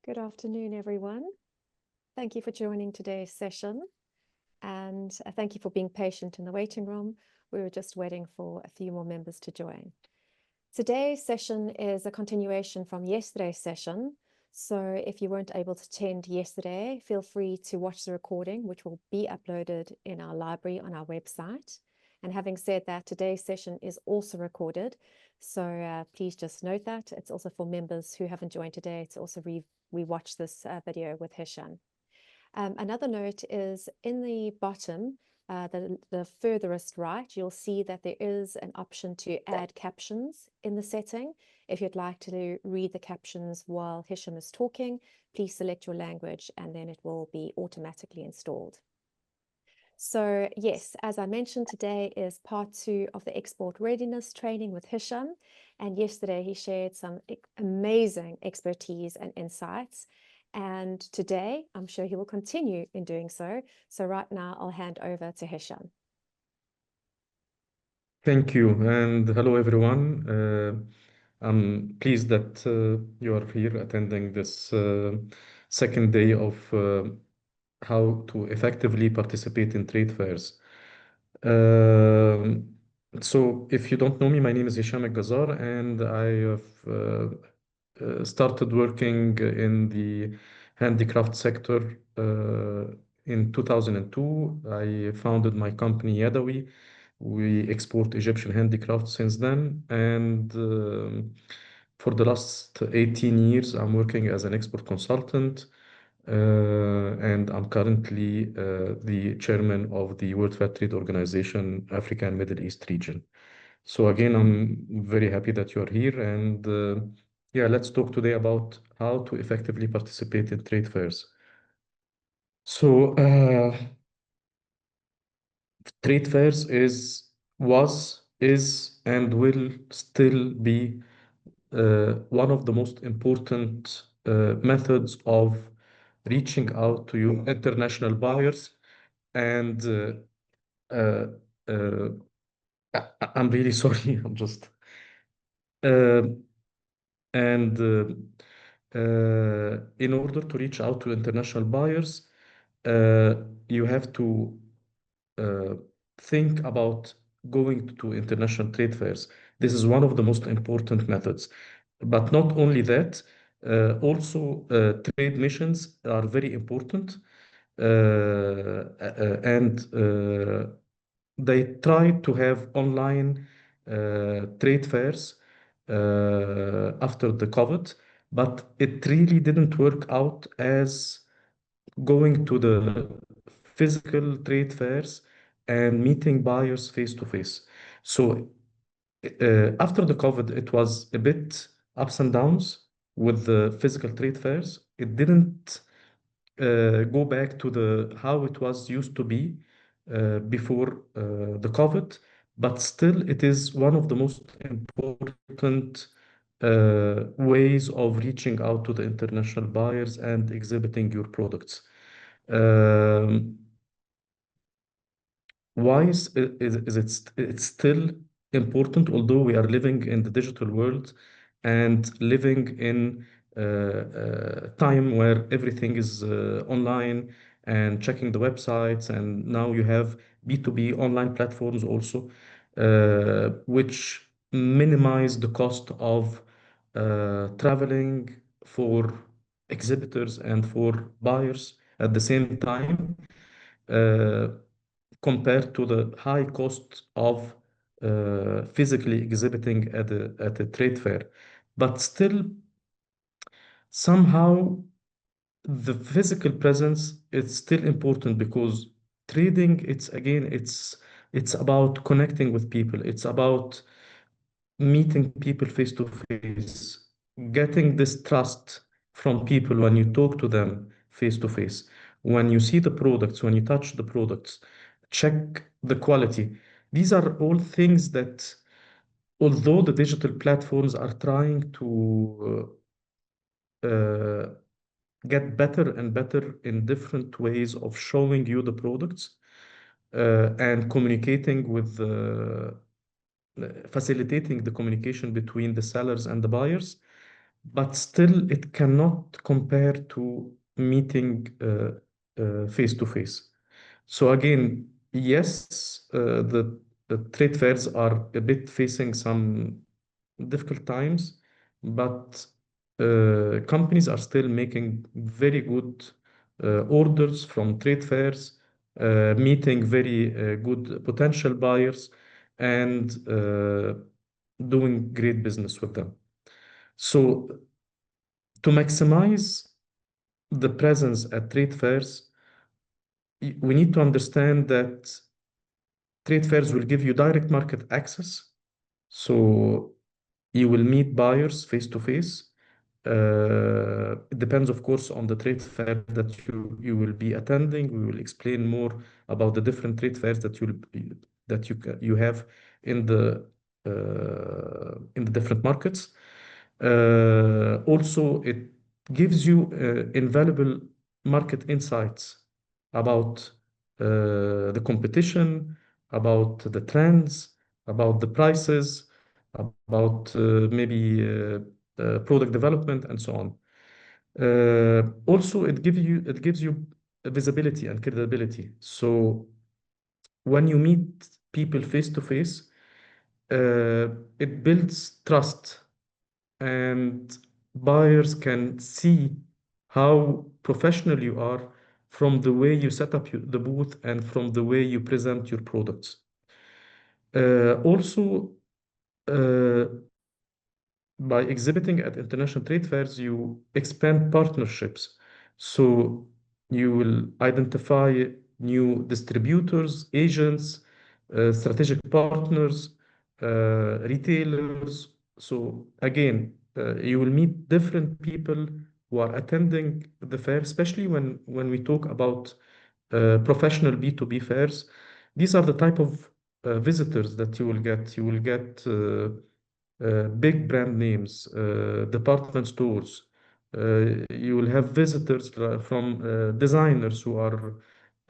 Good afternoon, everyone. Thank you for joining today's session, and thank you for being patient in the waiting room. We were just waiting for a few more members to join. Today's session is a continuation from yesterday's session. So if you weren't able to attend yesterday, feel free to watch the recording, which will be uploaded in our library on our website. And having said that, today's session is also recorded. So please just note that. It's also for members who haven't joined today to also re-watch this video with Hisham. Another note is in the bottom, the furthest right, you'll see that there is an option to add captions in the setting. If you'd like to read the captions while Hisham is talking, please select your language and then it will be automatically installed. So yes, as I mentioned, today is part 2 of the Export Readiness training with Hisham. And yesterday he shared some amazing expertise and insights. And today, I'm sure he will continue in doing so. So right now, I'll hand over to Hisham. Thank you, and hello everyone. I'm pleased that you are here attending this second day of how to effectively participate in trade fairs. Um, so, if you don't know me, my name is Hisham El Gazzar, and I have started working in the handicraft sector in 2002. I founded my company YADAWEE. We export Egyptian handicrafts since then, and for the last 18 years, I'm working as an export consultant, and I'm currently the chairman of the World Fair Trade Organization, Africa and Middle East region. So again, I'm very happy that you're here, and yeah, let's talk today about how to effectively participate in trade fairs. So, trade fairs is, and will still be one of the most important methods of reaching out to your international buyers. And uh, uh, I'm really sorry, I'm just. Uh, and In order to reach out to international buyers, uh, you have to uh, think about going to international trade fairs. This is one of the most important methods. But not only that, also trade missions are very important. And they try to have online trade fairs after the COVID, but it really didn't work out as going to the physical trade fairs and meeting buyers face to face. So after the COVID, it was a bit ups and downs with the physical trade fairs. It didn't go back to the how it was used to be before the COVID, but still it is one of the most important ways of reaching out to the international buyers and exhibiting your products. Um, why is it it's still important, although we are living in the digital world and living in time where everything is online and checking the websites, and now you have B2B online platforms also, which minimize the cost of traveling for exhibitors and for buyers at the same time. Uh, Compared to the high cost of physically exhibiting at a trade fair. But still, somehow, the physical presence is still important because trading, it's about connecting with people. It's about meeting people face to face, getting this trust from people when you talk to them face to face, when you see the products, when you touch the products, check the quality. These are all things that, although the digital platforms are trying to get better and better in different ways of showing you the products and communicating with facilitating the communication between the sellers and the buyers. but still it cannot compare to meeting face to face. So again, yes, the trade fairs are a bit facing some difficult times, but companies are still making very good orders from trade fairs, meeting very good potential buyers, and doing great business with them. So to maximize the presence at trade fairs, we need to understand that trade fairs will give you direct market access. So you will meet buyers face to face. It depends, of course, on the trade fair that you will be attending. We will explain more about the different trade fairs that you have in the different markets. Also, it gives you invaluable market insights about the competition, about the trends, about the prices, about maybe product development, and so on. Also, it gives you visibility and credibility. So when you meet people face to face, it builds trust, and buyers can see how professional you are from the way you set up the booth and from the way you present your products. Also, uh, by exhibiting at international trade fairs, you expand partnerships. So you will identify new distributors, agents, strategic partners, retailers. So again, you will meet different people who are attending the fair, especially when we talk about professional B2B fairs. These are the type of visitors that you will get. You will get big brand names, department stores. You will have visitors from designers who are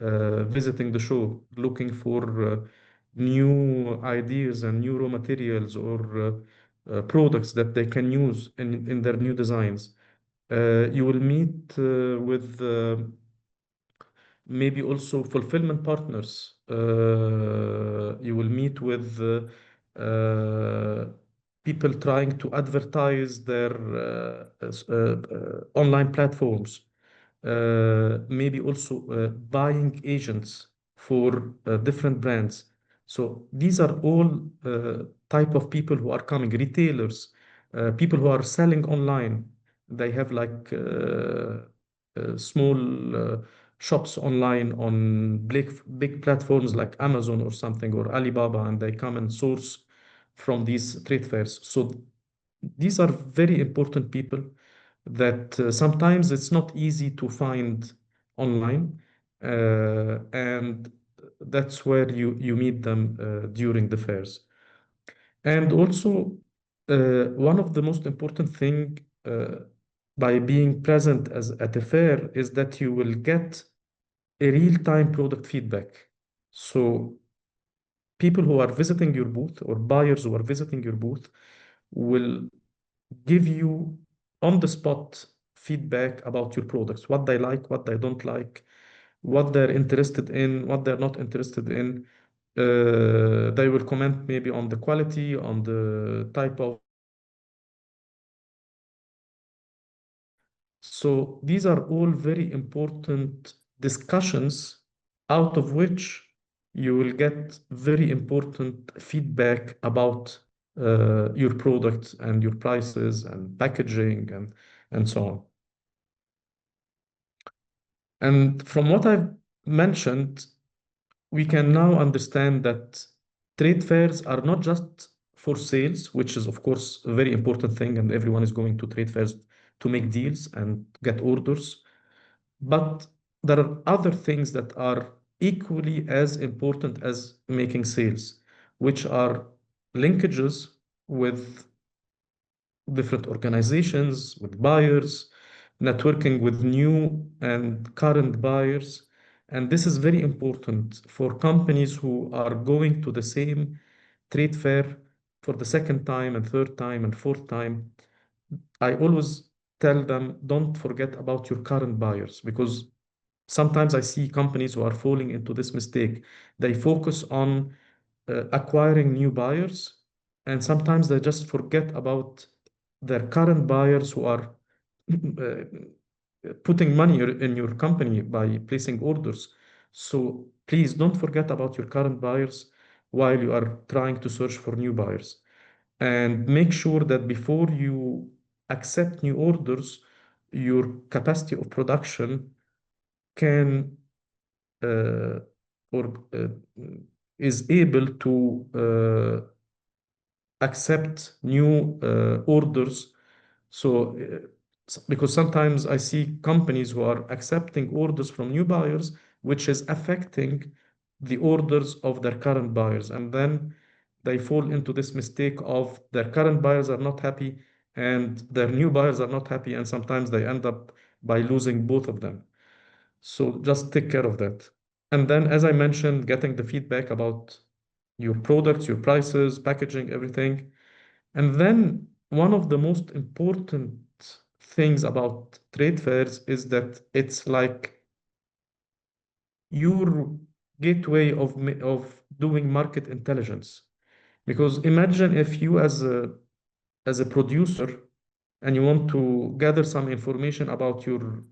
visiting the show, looking for new ideas and new raw materials or products that they can use in their new designs. You will meet with maybe also fulfillment partners. You will meet with people trying to advertise their online platforms. Maybe also buying agents for different brands. So these are all type of people who are coming, retailers, people who are selling online. They have like small shops online on big platforms like Amazon or something or Alibaba, and they come and source from these trade fairs. So these are very important people that sometimes it's not easy to find online, and that's where you meet them during the fairs. And also, one of the most important thing by being present at a fair is that you will get a real-time product feedback. So people who are visiting your booth or buyers who are visiting your booth will give you on the spot feedback about your products, what they like, what they don't like, what they're interested in, what they're not interested in. They will comment maybe on the quality, on the type of So these are all very important discussions, out of which you will get very important feedback about your products and your prices and packaging and so on. And from what I've mentioned, we can now understand that trade fairs are not just for sales, which is, of course, a very important thing, and everyone is going to trade fairs to make deals and get orders. But there are other things that are equally as important as making sales, which are linkages with different organizations, with buyers, networking with new and current buyers. And this is very important for companies who are going to the same trade fair for the second time and third time and fourth time, I always tell them, don't forget about your current buyers, because sometimes I see companies who are falling into this mistake. They focus on acquiring new buyers, and sometimes they just forget about their current buyers who are putting money in your company by placing orders. So please don't forget about your current buyers while you are trying to search for new buyers. And make sure that before you accept new orders, your capacity of production can uh, or is able to accept new orders. So, because sometimes I see companies who are accepting orders from new buyers, which is affecting the orders of their current buyers. And then they fall into this mistake of their current buyers are not happy and their new buyers are not happy. And sometimes they end up by losing both of them. So just take care of that. And then, as I mentioned, getting the feedback about your products, your prices, packaging, everything. And then one of the most important things about trade fairs is that it's like your gateway of doing market intelligence. Because imagine if you as a producer and you want to gather some information about your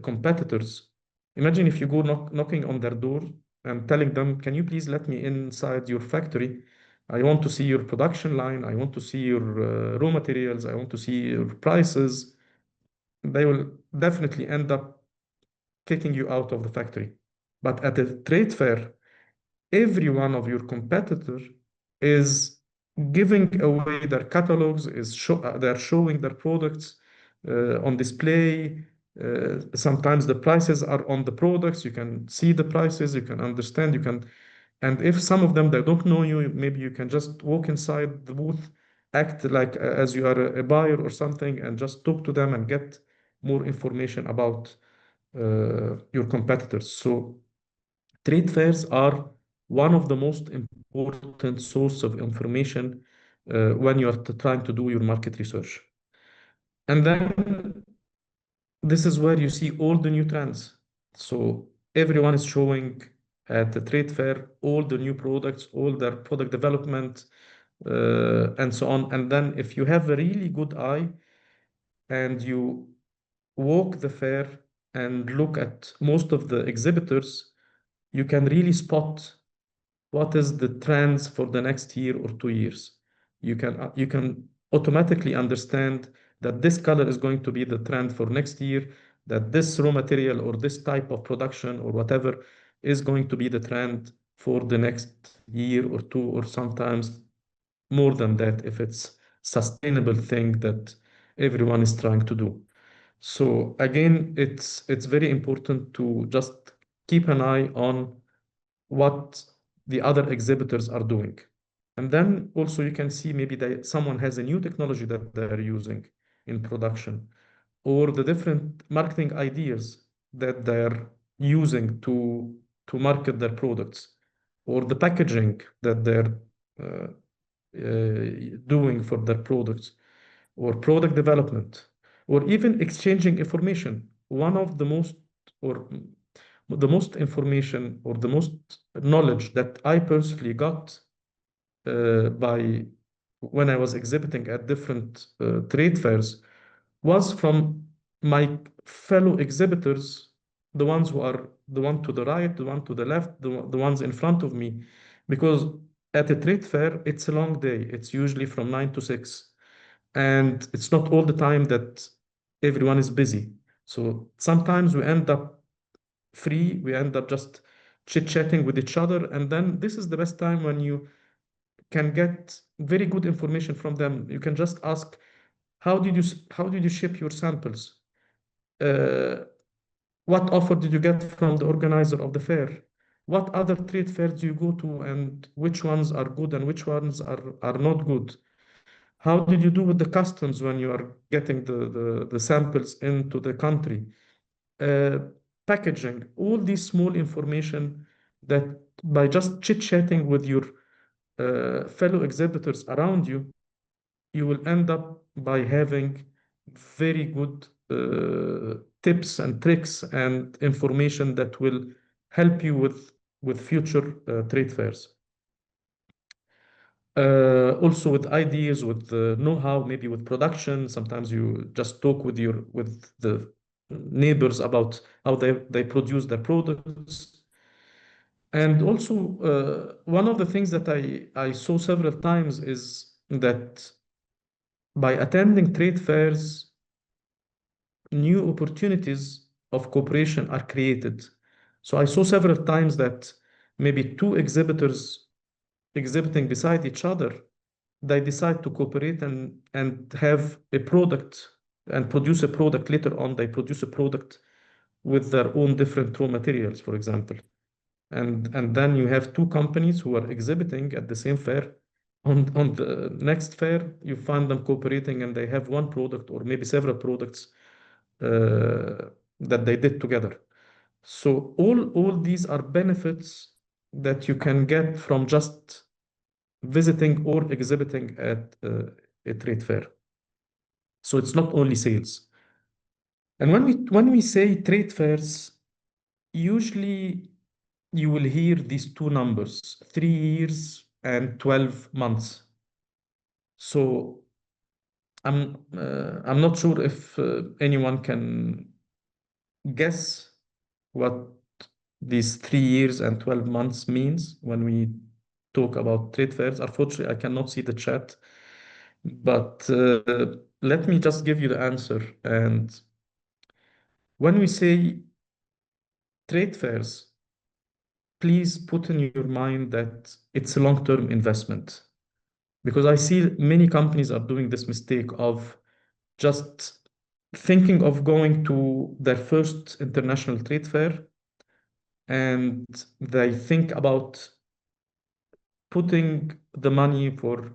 competitors. Imagine if you go knocking on their door and telling them, can you please let me inside your factory? I want to see your production line. I want to see your raw materials. I want to see your prices. They will definitely end up kicking you out of the factory. But at a trade fair, every one of your competitor is giving away their catalogs, they're showing their products on display. Sometimes the prices are on the products. You can see the prices, you can understand, and if some of them they don't know you, maybe you can just walk inside the booth, act like as you are a buyer or something, and just talk to them and get more information about your competitors. So trade fairs are one of the most important source of information when you are trying to do your market research. And then this is where you see all the new trends. So everyone is showing at the trade fair all the new products, all their product development, and so on. And then if you have a really good eye and you walk the fair and look at most of the exhibitors, you can really spot what is the trends for the next year or 2 years. You can automatically understand that this color is going to be the trend for next year, that this raw material or this type of production or whatever is going to be the trend for the next year or two, or sometimes more than that if it's sustainable thing that everyone is trying to do. So again, it's very important to just keep an eye on what the other exhibitors are doing. And then also you can see maybe that someone has a new technology that they're using in production, or the different marketing ideas that they're using to market their products, or the packaging that they're uh, doing for their products, or product development, or even exchanging information. One of the most, or the most information, or the most knowledge that I personally got by when I was exhibiting at different trade fairs was from my fellow exhibitors, the ones who are the one to the right, the one to the left, the ones in front of me. Because at a trade fair, it's a long day. It's usually from 9 to 6. And it's not all the time that everyone is busy. So sometimes we end up free, we end up just chit-chatting with each other. And then this is the best time when you can get very good information from them. You can just ask, how did you ship your samples? Uh, what offer did you get from the organizer of the fair? What other trade fairs do you go to, and which ones are good and which ones are not good? How did you do with the customs when you are getting the samples into the country? Uh, Packaging, all these small information that by just chit-chatting with your fellow exhibitors around you, you will end up by having very good tips and tricks and information that will help you with future trade fairs. Also with ideas, with know-how, maybe with production. Sometimes you just talk with the neighbors about how they produce their products. And also, one of the things that I saw several times is that by attending trade fairs, new opportunities of cooperation are created. So I saw several times that maybe two exhibitors exhibiting beside each other, they decide to cooperate and have a product and produce a product later on. They produce a product with their own different raw materials, for example. And then you have two companies who are exhibiting at the same fair. On the next fair, you find them cooperating and they have one product or maybe several products that they did together. So all these are benefits that you can get from just visiting or exhibiting at a trade fair. So it's not only sales. And when we say trade fairs, usually you will hear these two numbers, 3 years and 12 months. So I'm not sure if anyone can guess what these 3 years and 12 months means when we talk about trade fairs. Unfortunately, I cannot see the chat, but let me just give you the answer. And when we say trade fairs, please put in your mind that it's a long-term investment. Because I see many companies are doing this mistake of just thinking of going to their first international trade fair, and they think about putting the money for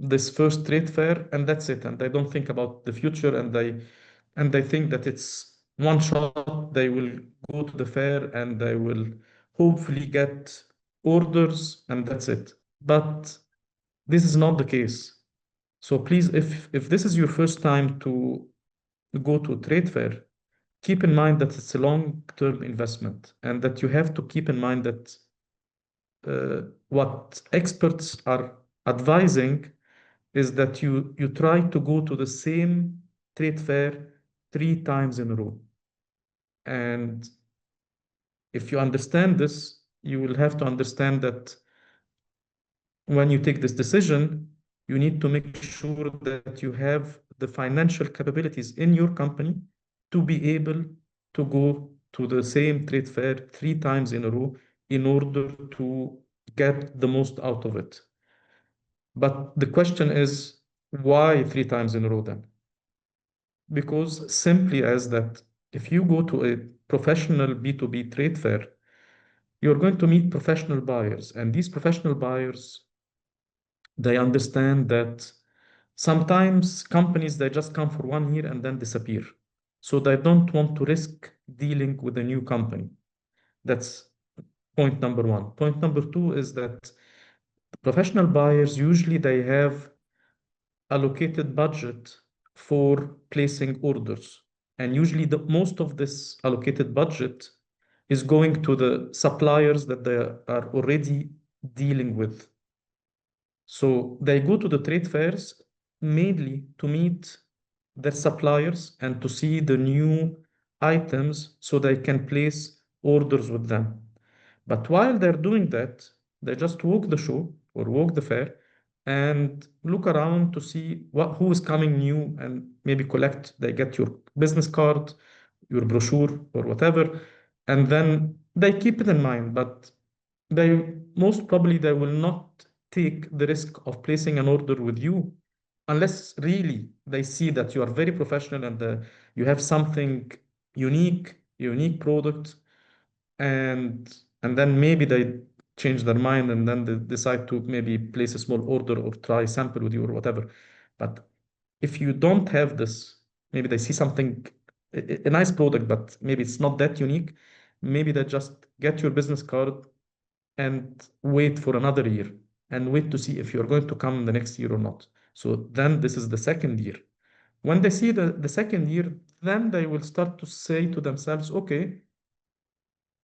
this first trade fair, and that's it. And they don't think about the future, and they think that it's one shot. They will go to the fair and they will hopefully get orders, and that's it. But this is not the case. So please, if this is your first time to go to a trade fair, keep in mind that it's a long-term investment, and that you have to keep in mind that what experts are advising is that you try to go to the same trade fair 3 times in a row. And if you understand this, you will have to understand that when you take this decision, you need to make sure that you have the financial capabilities in your company to be able to go to the same trade fair 3 times in a row in order to get the most out of it. But the question is, why 3 times in a row then? Because simply as that, if you go to a professional B2B trade fair, you're going to meet professional buyers, and these professional buyers, they understand that sometimes companies, they just come for 1 year and then disappear. So they don't want to risk dealing with a new company. That's point number one. Point number two is that professional buyers, usually they have allocated budget for placing orders. And usually most of this allocated budget is going to the suppliers that they are already dealing with. So they go to the trade fairs mainly to meet their suppliers and to see the new items so they can place orders with them. But while they're doing that, they just walk the show or walk the fair and look around to see who is coming new, and maybe collect, they get your business card, your brochure or whatever, and then they keep it in mind, but they most probably they will not take the risk of placing an order with you unless really they see that you are very professional and you have something unique product, and then maybe they change their mind and then they decide to maybe place a small order or try sample with you or whatever. But if you don't have this, maybe they see something, a nice product, but maybe it's not that unique. Maybe they just get your business card and wait for another year and wait to see if you're going to come the next year or not. So then this is the second year. When they see the second year, then they will start to say to themselves, okay,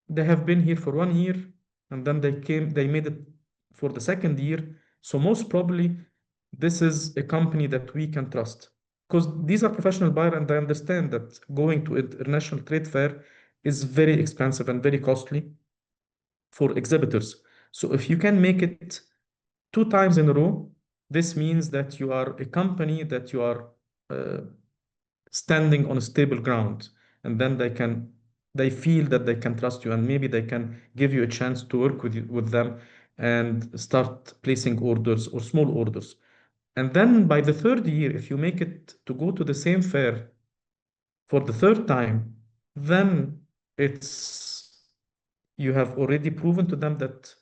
they have been here for 1 year, and then they made it for the second year. So most probably, this is a company that we can trust. Because these are professional buyers, and I understand that going to international trade fair is very expensive and very costly for exhibitors. So if you can make it 2 times in a row, this means that you are a company that you are uh, standing on a stable ground, and then they feel that they can trust you, and maybe they can give you a chance to work with them and start placing orders or small orders. And then by the third year, if you make it to go to the same fair for the third time, then it's you have already proven to them that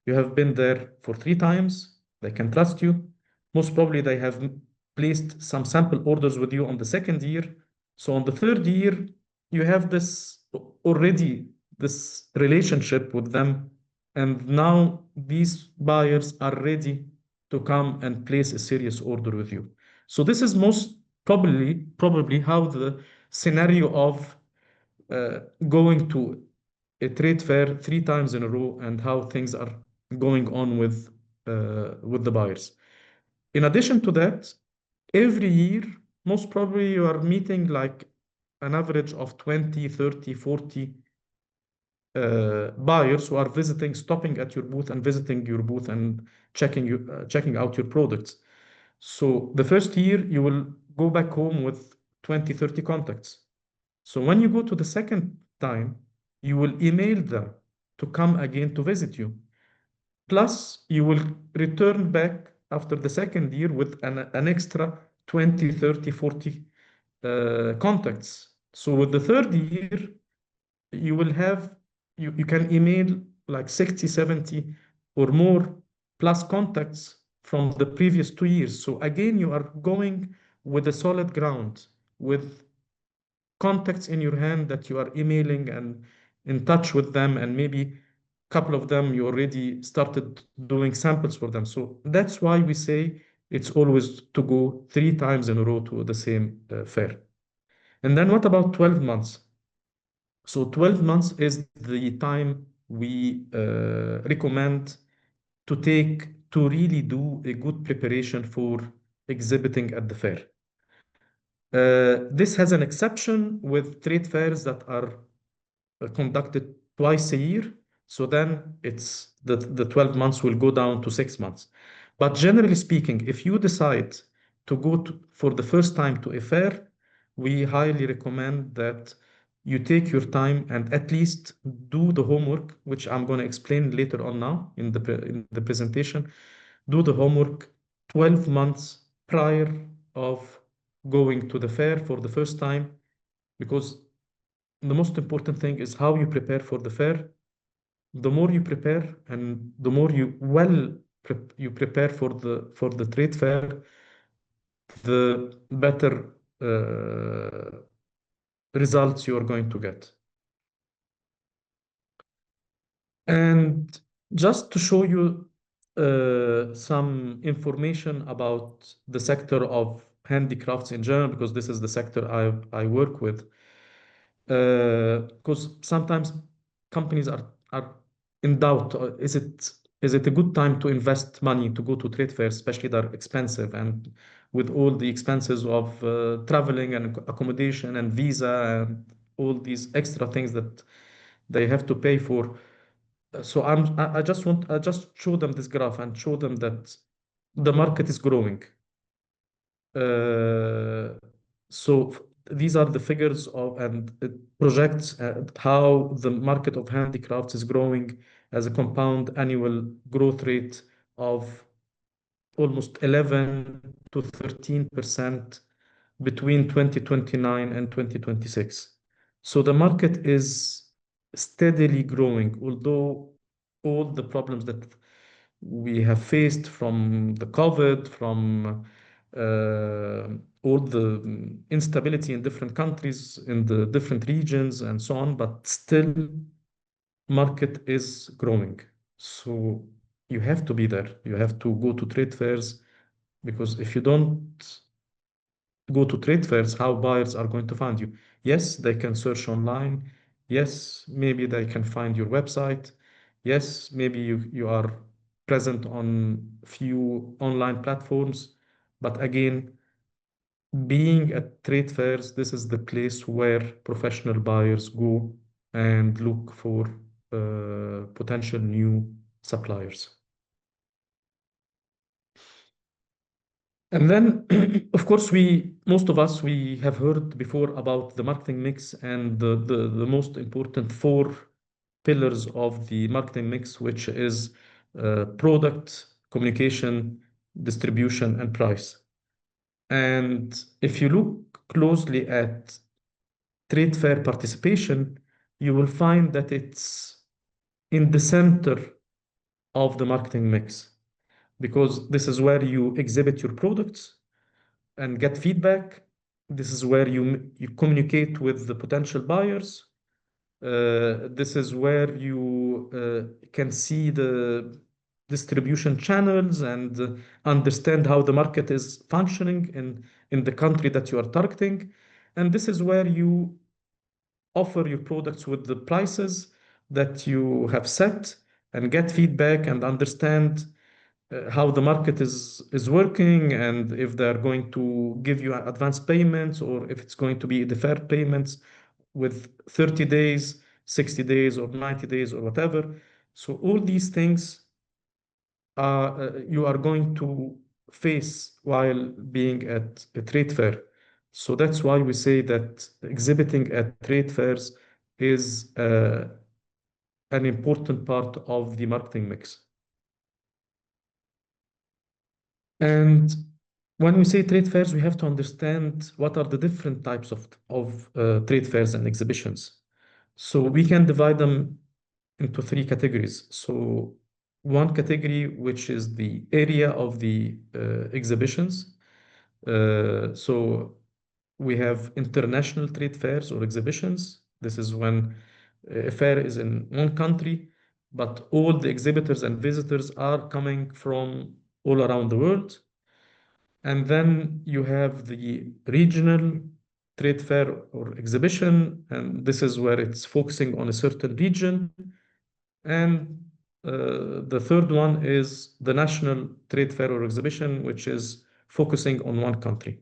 you have been there for 3 times. They can trust you. Most probably, they have placed some sample orders with you on the second year. So on the third year, you have this already this relationship with them. And now these buyers are ready to come and place a serious order with you. So this is most probably how the scenario of going to a trade fair 3 times in a row and how things are going on with the buyers. In addition to that, every year, most probably you are meeting like an average of 20, 30, 40 buyers who are visiting, stopping at your booth and visiting your booth and checking out your products. So the first year, you will go back home with 20, 30 contacts. So when you go to the second time, you will email them to come again to visit you. Plus, you will return back after the second year with an extra 20, 30, 40 contacts. So with the third year, you will have, you can email like 60, 70 or more plus contacts from the previous 2 years. So again, you are going with a solid ground, with contacts in your hand that you are emailing and in touch with them, and maybe a couple of them you already started doing samples for them. So that's why we say it's always to go 3 times in a row to the same fair. And then what about 12 months? So 12 months is the time we recommend to take to really do a good preparation for exhibiting at the fair. This has an exception with trade fairs that are conducted twice a year. So then it's the 12 months will go down to 6 months. But generally speaking, if you decide to go for the first time to a fair, we highly recommend that you take your time and at least do the homework, which I'm going to explain later on now in the presentation. Do the homework 12 months prior of going to the fair for the first time, because the most important thing is how you prepare for the fair. The more you prepare and the more you prepare for the trade fair, the better results you are going to get. And just to show you some information about the sector of handicrafts in general, because this is the sector I work with. Because sometimes companies are in doubt. Is it a good time to invest money to go to trade fairs, especially they're expensive, and with all the expenses of traveling and accommodation and visa and all these extra things that they have to pay for. So I just show them this graph and show them that the market is growing. Uh, so these are the figures of, and it projects how the market of handicrafts is growing as a compound annual growth rate of almost 11 to 13% between 2029 and 2026. So the market is steadily growing, although all the problems that we have faced from the COVID, from uh, all the instability in different countries, in the different regions, and so on, but still, market is growing. So you have to be there. You have to go to trade fairs. because if you don't go to trade fairs, how buyers are going to find you? Yes, they can search online. Yes, maybe they can find your website. Yes, maybe you are present on few online platforms. But again, being at trade fairs, this is the place where professional buyers go and look for potential new suppliers. And then, of course, most of us, we have heard before about the marketing mix and the most important four pillars of the marketing mix, which is product, communication, distribution, and price. And if you look closely at trade fair participation, you will find that it's in the center of the marketing mix, because this is where you exhibit your products and get feedback. This is where you communicate with the potential buyers. This is where you can see the distribution channels and understand how the market is functioning in the country that you are targeting. And this is where you offer your products with the prices that you have set and get feedback and understand how the market is working, and if they're going to give you advance payments or if it's going to be deferred payments with 30 days, 60 days, or 90 days, or whatever. So all these things you are going to face while being at a trade fair. So that's why we say that exhibiting at trade fairs is an important part of the marketing mix. And when we say trade fairs, we have to understand what are the different types of trade fairs and exhibitions. So we can divide them into three categories. So one category, which is the area of the exhibitions. So we have international trade fairs or exhibitions. This is when a fair is in one country, but all the exhibitors and visitors are coming from all around the world. And then you have the regional trade fair or exhibition, and this is where it's focusing on a certain region. And the third one is the national trade fair or exhibition, which is focusing on one country.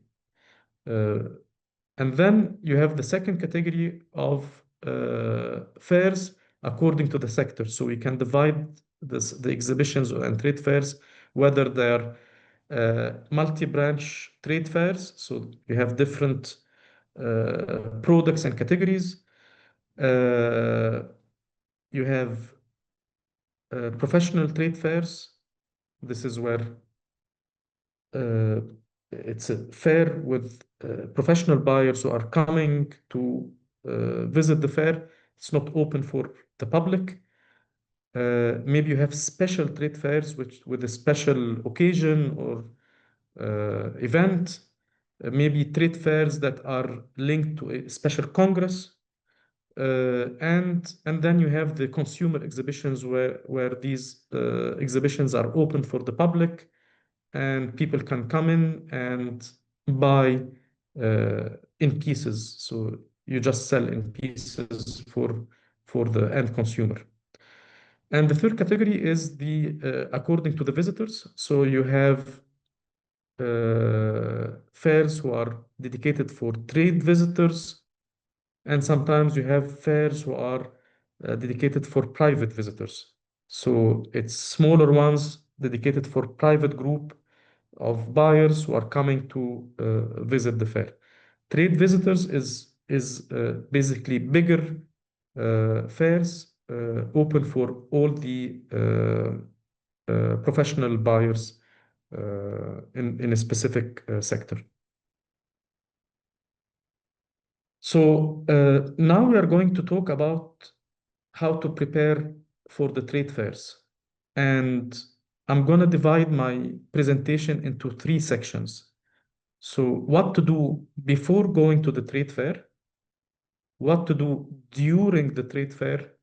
And then you have the second category of fairs according to the sector. So we can divide the exhibitions and trade fairs, whether they're multi-branch trade fairs. So you have different products and categories. You have professional trade fairs. This is where uh, it's a fair with professional buyers who are coming to visit the fair. It's not open for the public. Maybe you have special trade fairs which with a special occasion or event. Maybe trade fairs that are linked to a special congress. And then you have the consumer exhibitions where these exhibitions are open for the public and people can come in and buy in pieces. So you just sell in pieces for the end consumer. And the third category is the according to the visitors. So you have fairs who are dedicated for trade visitors, and sometimes you have fairs who are dedicated for private visitors. So it's smaller ones dedicated for private group of buyers who are coming to visit the fair. Trade visitors is basically bigger fairs open for all the professional buyers in a specific sector. So now we are going to talk about how to prepare for the trade fairs. And I'm going to divide my presentation into three sections. So what to do before going to the trade fair, what to do during the trade fair,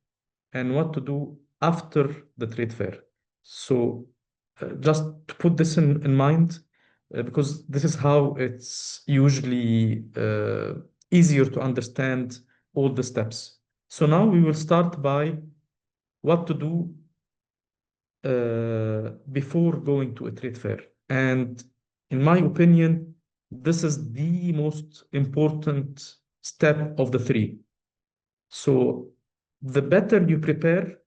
and what to do after the trade fair. So just to put this in mind, because this is how it's usually easier to understand all the steps. So now we will start by what to do before going to a trade fair. And in my opinion, this is the most important step of the three. So the better you prepare,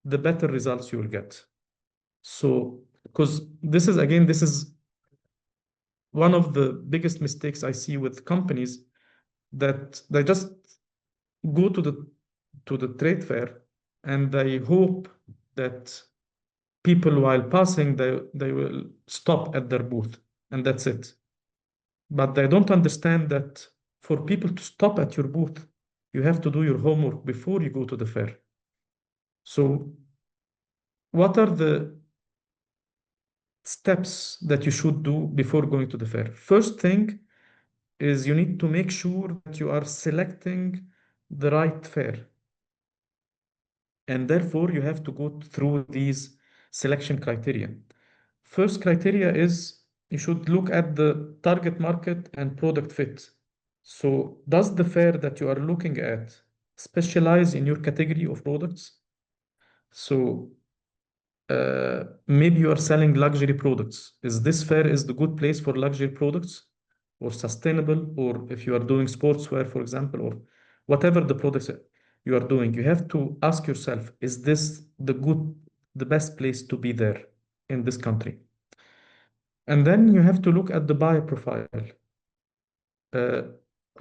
the better results you will get. So, because this is, again, this is one of the biggest mistakes I see with companies, that they just go to the trade fair and they hope that people while passing they will stop at their booth and that's it. But they don't understand that for people to stop at your booth, you have to do your homework before you go to the fair. So what are the steps that you should do before going to the fair? First thing is you need to make sure that you are selecting the right fair. And therefore, you have to go through these selection criteria. First criteria is you should look at the target market and product fit. So, does the fair that you are looking at specialize in your category of products? So, maybe you are selling luxury products. Is this fair is the good place for luxury products or sustainable? Or if you are doing sportswear, for example, or whatever the products you are doing, you have to ask yourself, is this the best place to be there in this country? And then you have to look at the buyer profile. Uh,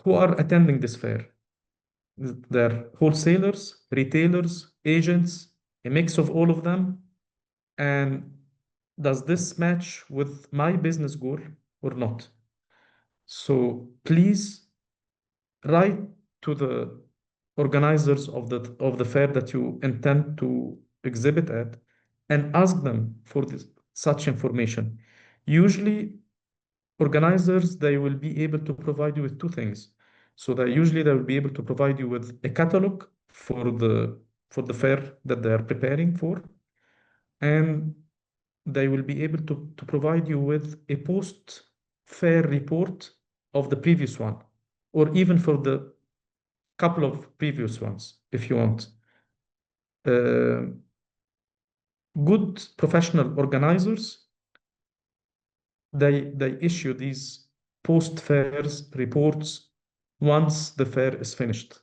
who are attending this fair? They're wholesalers, retailers, agents, a mix of all of them. And does this match with my business goal or not? So please write to the organizers of the fair that you intend to exhibit at and ask them for such information. Usually, organizers they will be able to provide you with two things. So they will be able to provide you with a catalog for the fair that they are preparing for, and they will be able to provide you with a post-fair report of the previous one, or even for the couple of previous ones, if you want. Uh, Good professional organizers, they issue these post-fairs reports once the fair is finished.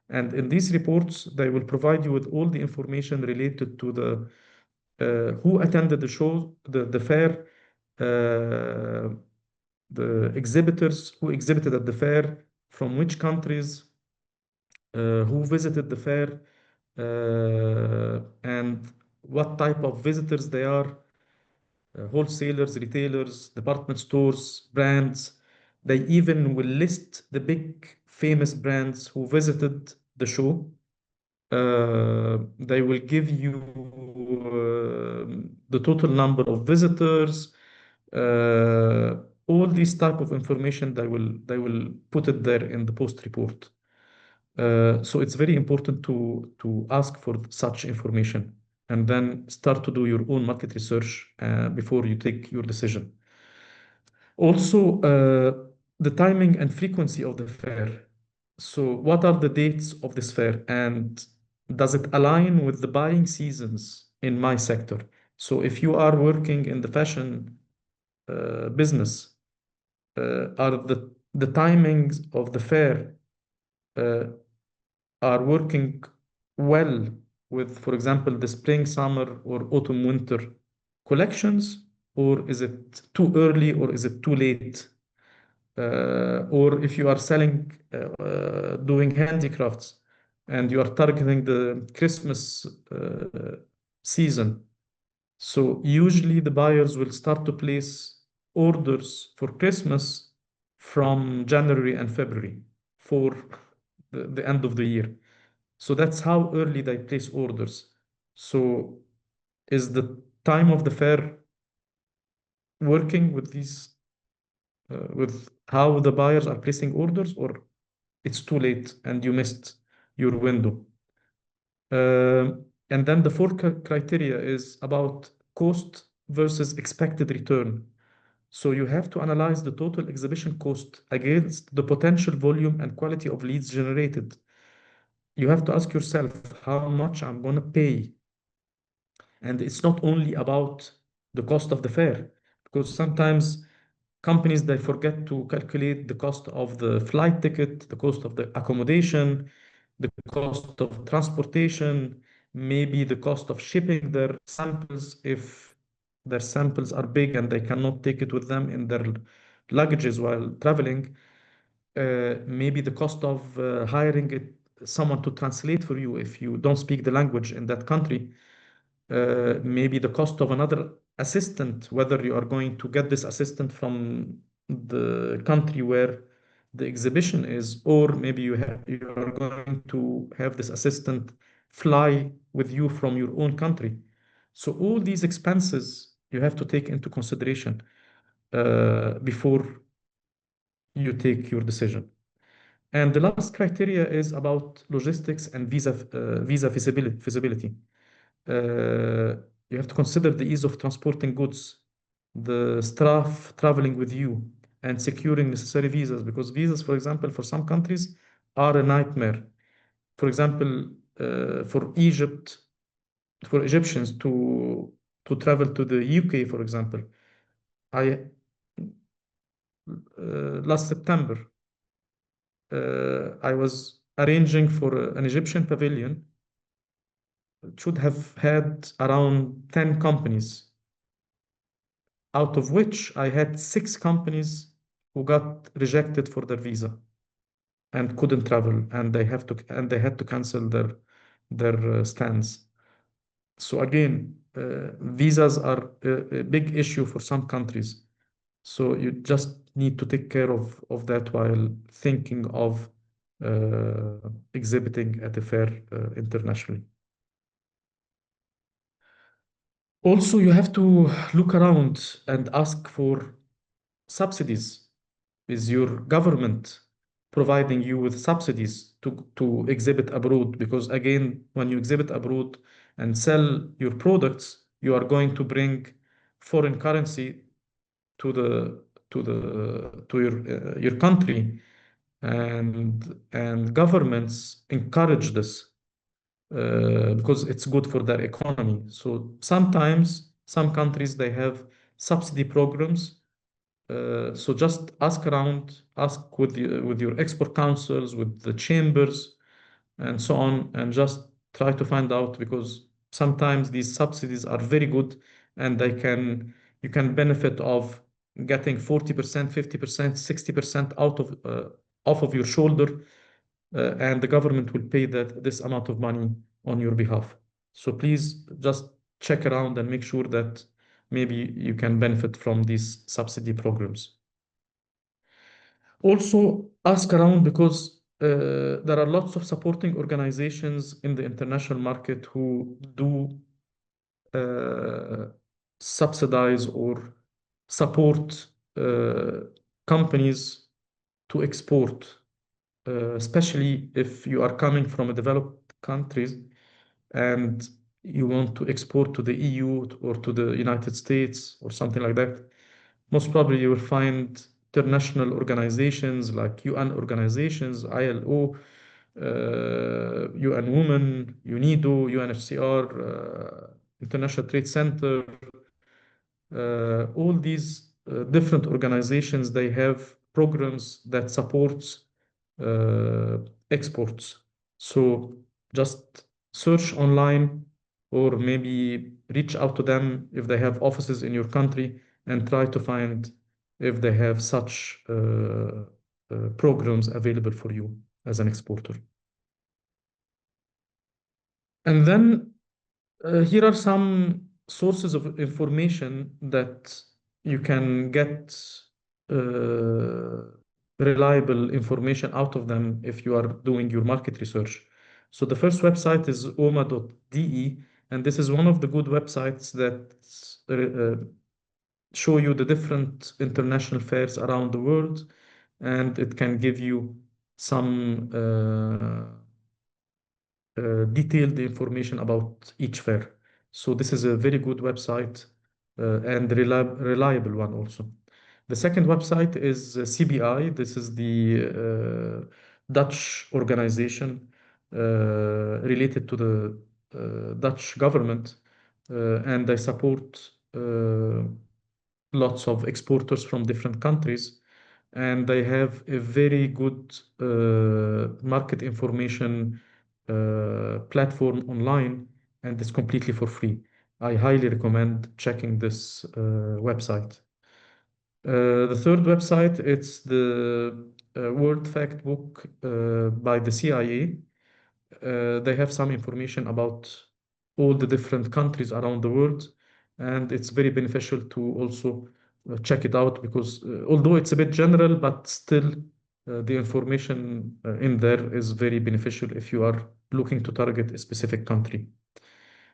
And in these reports, they will provide you with all the information related to the who attended the show, the fair, uh, the exhibitors who exhibited at the fair, from which countries, who visited the fair, and what type of visitors they are, wholesalers, retailers, department stores, brands. They even will list the big famous brands who visited the show. They will give you the total number of visitors, all these type of information. They will put it there in the post report. So it's very important to ask for such information and then start to do your own market research before you take your decision. Also, the timing and frequency of the fair. So, what are the dates of this fair, and does it align with the buying seasons in my sector? So, if you are working in the fashion business, are the timings of the fair uh, are working well with, for example, the spring, summer, or autumn, winter collections, or is it too early, or is it too late? Or if you are doing handicrafts and you are targeting the Christmas season, so usually the buyers will start to place orders for Christmas from January and February for the end of the year. So that's how early they place orders. So is the time of the fair working with with how the buyers are placing orders, or it's too late and you missed your window? And then the fourth criteria is about cost versus expected return. So you have to analyze the total exhibition cost against the potential volume and quality of leads generated. You have to ask yourself how much I'm going to pay. And it's not only about the cost of the fare, because sometimes companies they forget to calculate the cost of the flight ticket, the cost of the accommodation, the cost of transportation, maybe the cost of shipping their samples if their samples are big and they cannot take it with them in their luggages while traveling. Maybe the cost of hiring someone to translate for you if you don't speak the language in that country. Maybe the cost of another assistant, whether you are going to get this assistant from the country where the exhibition is, or maybe you are going to have this assistant fly with you from your own country. So all these expenses you have to take into consideration before you take your decision. And the last criteria is about logistics and visa feasibility. Uh, you have to consider the ease of transporting goods, the staff traveling with you, and securing necessary visas, because visas, for example, for some countries are a nightmare. For example, for Egypt, for Egyptians to travel to the UK, for example, I last September I was arranging for an Egyptian pavilion. It should have had around 10 companies, out of which I had 6 companies who got rejected for their visa and couldn't travel, and they had to cancel their stands. So again, visas are a big issue for some countries. So you just need to take care of that while thinking of exhibiting at a fair internationally. Also, you have to look around and ask for subsidies. Is your government providing you with subsidies to exhibit abroad? Because again, when you exhibit abroad and sell your products, you are going to bring foreign currency to the to your country, and governments encourage this because it's good for their economy. So sometimes some countries they have subsidy programs. So just ask around, ask with your export councils, with the chambers, and so on, and just try to find out, because sometimes these subsidies are very good, and you can benefit of getting 40%, 50%, 60% out of off of your shoulder, and the government will pay this amount of money on your behalf. So please just check around and make sure that maybe you can benefit from these subsidy programs. Also, ask around, because there are lots of supporting organizations in the international market who do uh, subsidize or support companies to export, especially if you are coming from a developed countries and you want to export to the EU or to the United States or something like that. Most probably you will find international organizations like UN organizations, ILO, UN Women, UNIDO, UNHCR, International Trade Center. All these different organizations, they have programs that supports uh, exports. So just search online, or maybe reach out to them if they have offices in your country, and try to find if they have such programs available for you as an exporter. And then here are some sources of information that you can get uh, reliable information out of them if you are doing your market research. So the first website is oma.de, and this is one of the good websites that show you the different international fairs around the world, and it can give you some detailed information about each fair. So this is a very good website and reliable one also. The second website is CBI. This is the Dutch organization related to the Dutch government, and they support lots of exporters from different countries, and they have a very good market information platform online, and it's completely for free. I highly recommend checking this website. The third website, it's the World Fact Book by the CIA. They have some information about all the different countries around the world, and it's very beneficial to also check it out because although it's a bit general, but still the information in there is very beneficial if you are looking to target a specific country.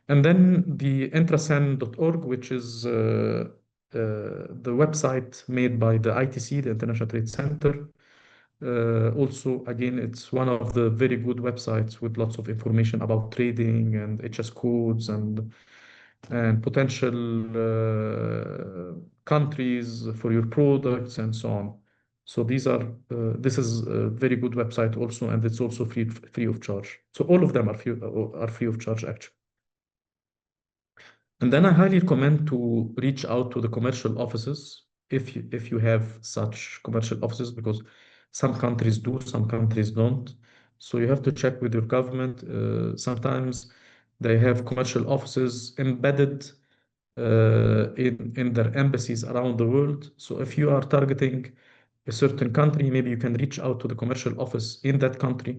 And then the intrasan.org, which is the website made by the ITC, the International Trade Center. Also, again, it's one of the very good websites with lots of information about trading and HS codes and potential countries for your products and so on. So this is a very good website also, and it's also free of charge. So all of them are free of charge actually. And then I highly recommend to reach out to the commercial offices if you have such commercial offices, because some countries do, some countries don't. So you have to check with your government. Sometimes they have commercial offices embedded in their embassies around the world. So if you are targeting a certain country, maybe you can reach out to the commercial office in that country,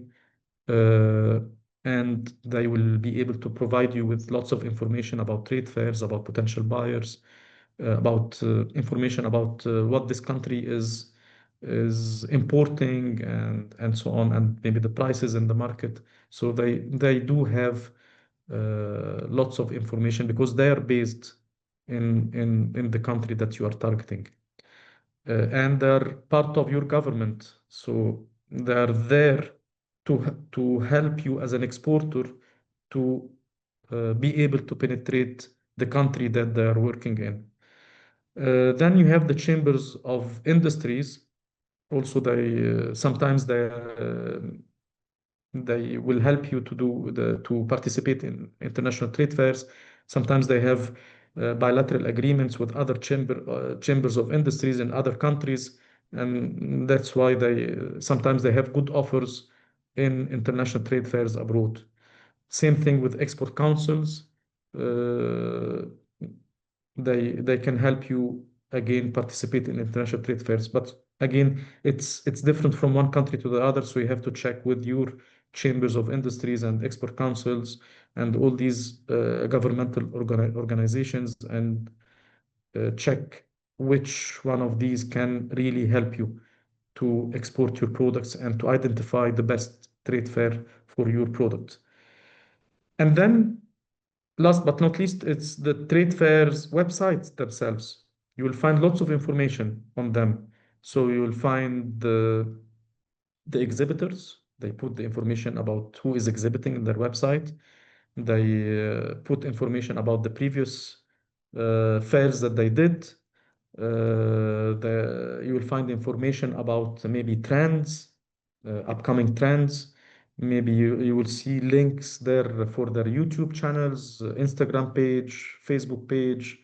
uh, and they will be able to provide you with lots of information about trade fairs, about potential buyers, about information about what this country is importing and so on, and maybe the prices in the market. So they do have lots of information because they are based in the country that you are targeting. And they're part of your government. So they're there to help you as an exporter to be able to penetrate the country that they are working in. Then you have the chambers of industries. Also, sometimes they will help you to participate in international trade fairs. Sometimes they have bilateral agreements with other chambers of industries in other countries, and that's why sometimes they have good offers in international trade fairs abroad. Same thing with export councils. Uh, they can help you again participate in international trade fairs, but again it's different from one country to the other, so you have to check with your chambers of industries and export councils and all these governmental organizations, and check which one of these can really help you to export your products and to identify the best trade fair for your product. And then last but not least, it's the trade fairs websites themselves. You will find lots of information on them. So you will find the exhibitors. They put the information about who is exhibiting in their website. They put information about the previous fairs that they did. You will find information about maybe trends, upcoming trends. Maybe you will see links there for their YouTube channels, Instagram page, Facebook page,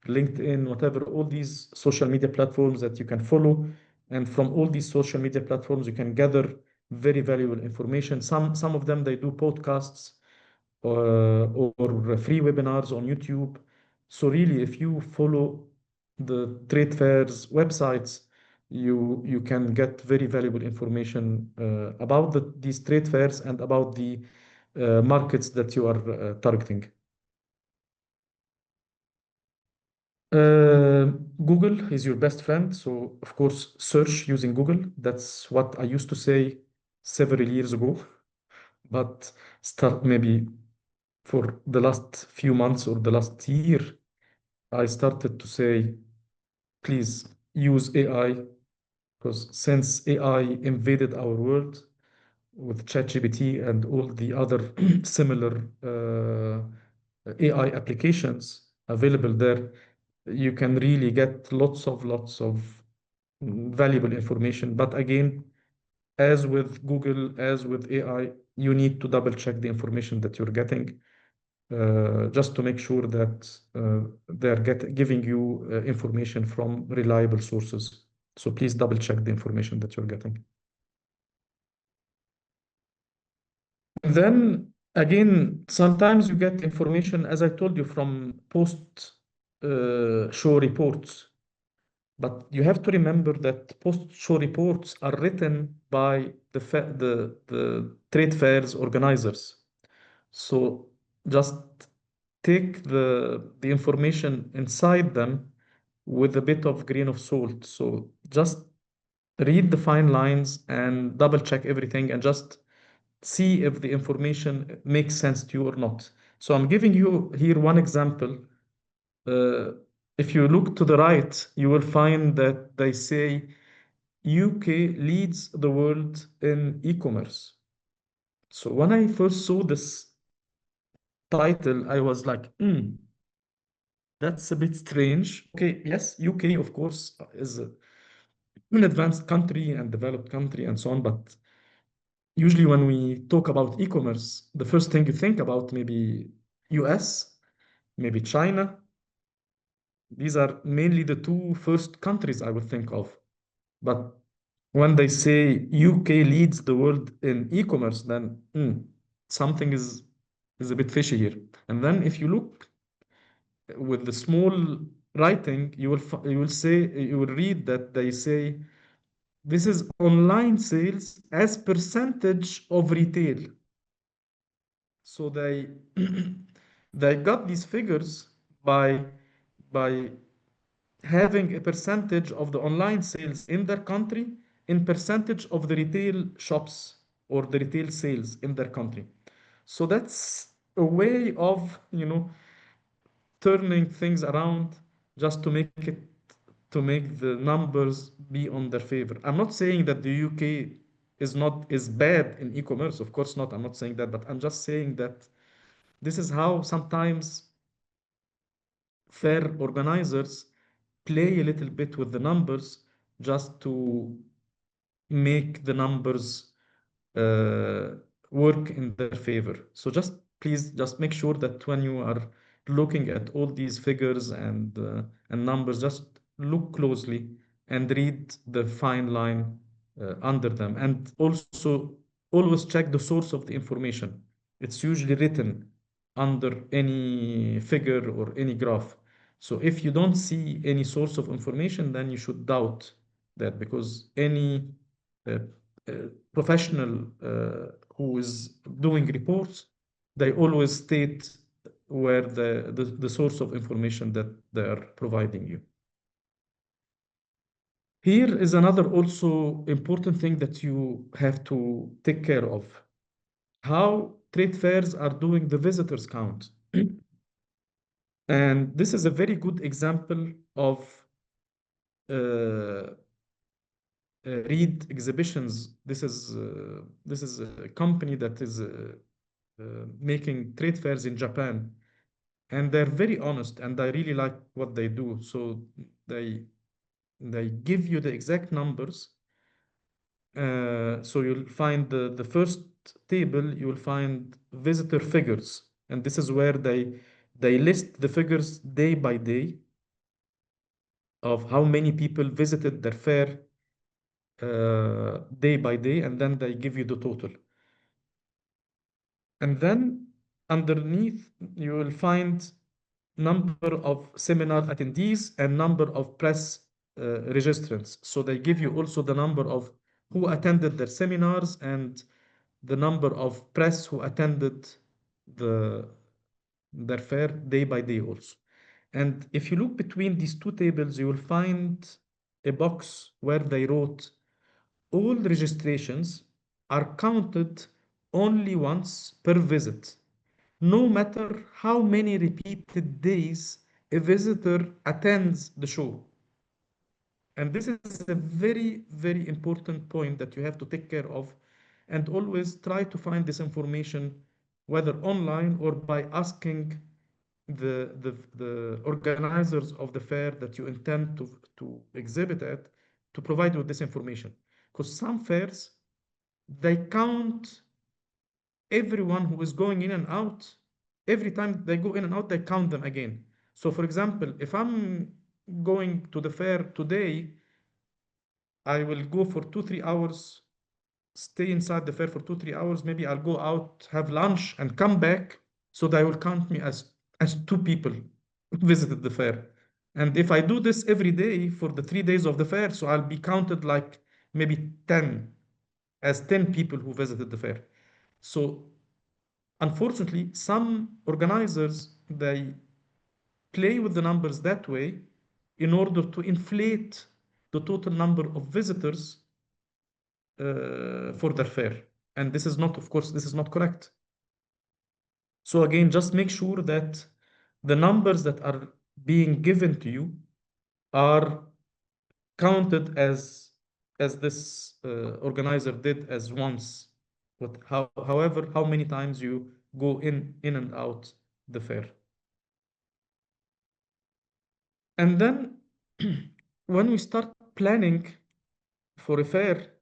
LinkedIn, whatever, all these social media platforms that you can follow. And from all these social media platforms, you can gather very valuable information. Some of them, they do podcasts or free webinars on YouTube. So really, if you follow the trade fairs websites, you can get very valuable information about these trade fairs and about the markets that you are targeting. Uh, Google is your best friend. So, of course, search using Google. That's what I used to say several years ago. But start maybe for the last few months or the last year, I started to say, please use AI, because since AI invaded our world with ChatGPT and all the other similar AI applications available there, you can really get lots of valuable information. But again, as with Google, as with AI, you need to double check the information that you're getting, just to make sure that they're giving you information from reliable sources. So please double check the information that you're getting. Then again, sometimes you get information, as I told you, from post-show reports. But you have to remember that post-show reports are written by the trade fairs organizers. So just take the information inside them with a bit of grain of salt. So just read the fine lines and double check everything and just see if the information makes sense to you or not. So I'm giving you here one example. Uh, if you look to the right, you will find that they say UK leads the world in e-commerce. So when I first saw this title, I was like, that's a bit strange. Okay, yes, UK, of course, is an advanced country and developed country and so on, but usually when we talk about e-commerce, the first thing you think about maybe US, maybe China. These are mainly the two first countries I would think of. But when they say UK leads the world in e-commerce, then something is a bit fishy here. And then if you look with the small writing, you will read that they say this is online sales as percentage of retail. So they they got these figures by having a percentage of the online sales in their country in percentage of the retail shops or the retail sales in their country. So that's a way of, turning things around just to make the numbers be on their favor. I'm not saying that the UK is bad in e-commerce. Of course not. I'm not saying that, but I'm just saying that this is how sometimes fair organizers play a little bit with the numbers just to make the numbers uh, work in their favor. So just please just make sure that when you are looking at all these figures and numbers, just look closely and read the fine line under them. And also always check the source of the information. It's usually written under any figure or any graph. So if you don't see any source of information, then you should doubt that, because any uh, uh, professional who is doing reports, they always state where the source of information that they are providing you. Here is another also important thing that you have to take care of: how trade fairs are doing the visitors count. And this is a very good example of uh, Reed Exhibitions. This is a company that is making trade fairs in Japan, and they're very honest, and I really like what they do. So they they give you the exact numbers. So you'll find the first table, you will find visitor figures, and this is where they list the figures day by day of how many people visited their fair day by day, and then they give you the total. And then underneath, you will find number of seminar attendees and number of press registrants. So they give you also the number of who attended their seminars and the number of press who attended the their fair day by day also. And if you look between these two tables, you will find a box where they wrote all registrations are counted only once per visit, no matter how many repeated days a visitor attends the show. And this is a very, very important point that you have to take care of, and always try to find this information, whether online or by asking the organizers of the fair that you intend to exhibit at, to provide you with this information. Because some fairs, they count everyone who is going in and out. Every time they go in and out, they count them again. So for example, if I'm going to the fair today, I will go for 2, 3 hours, stay inside the fair for 2, 3 hours. Maybe I'll go out, have lunch, and come back. So they will count me as two people who visited the fair. And if I do this every day for the 3 days of the fair, so I'll be counted like maybe 10 as 10 people who visited the fair. So unfortunately, some organizers they play with the numbers that way in order to inflate the total number of visitors for their fair. And this is not, of course, this is not correct. So again, just make sure that the numbers that are being given to you are counted as this organizer did as once. However, how many times you go in and out the fair. And then when we start planning for a fair,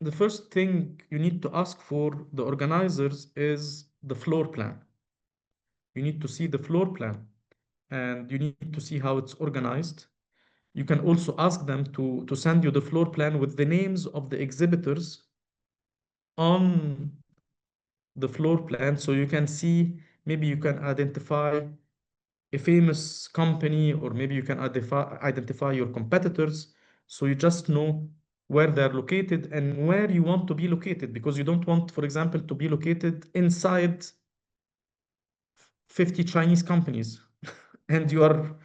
the first thing you need to ask for the organizers is the floor plan. You need to see the floor plan and you need to see how it's organized. You can also ask them to send you the floor plan with the names of the exhibitors on the floor plan so you can see, maybe you can identify a famous company, or maybe you can identify your competitors. So you just know where they're located and where you want to be located, because you don't want, for example, to be located inside 50 Chinese companies and you are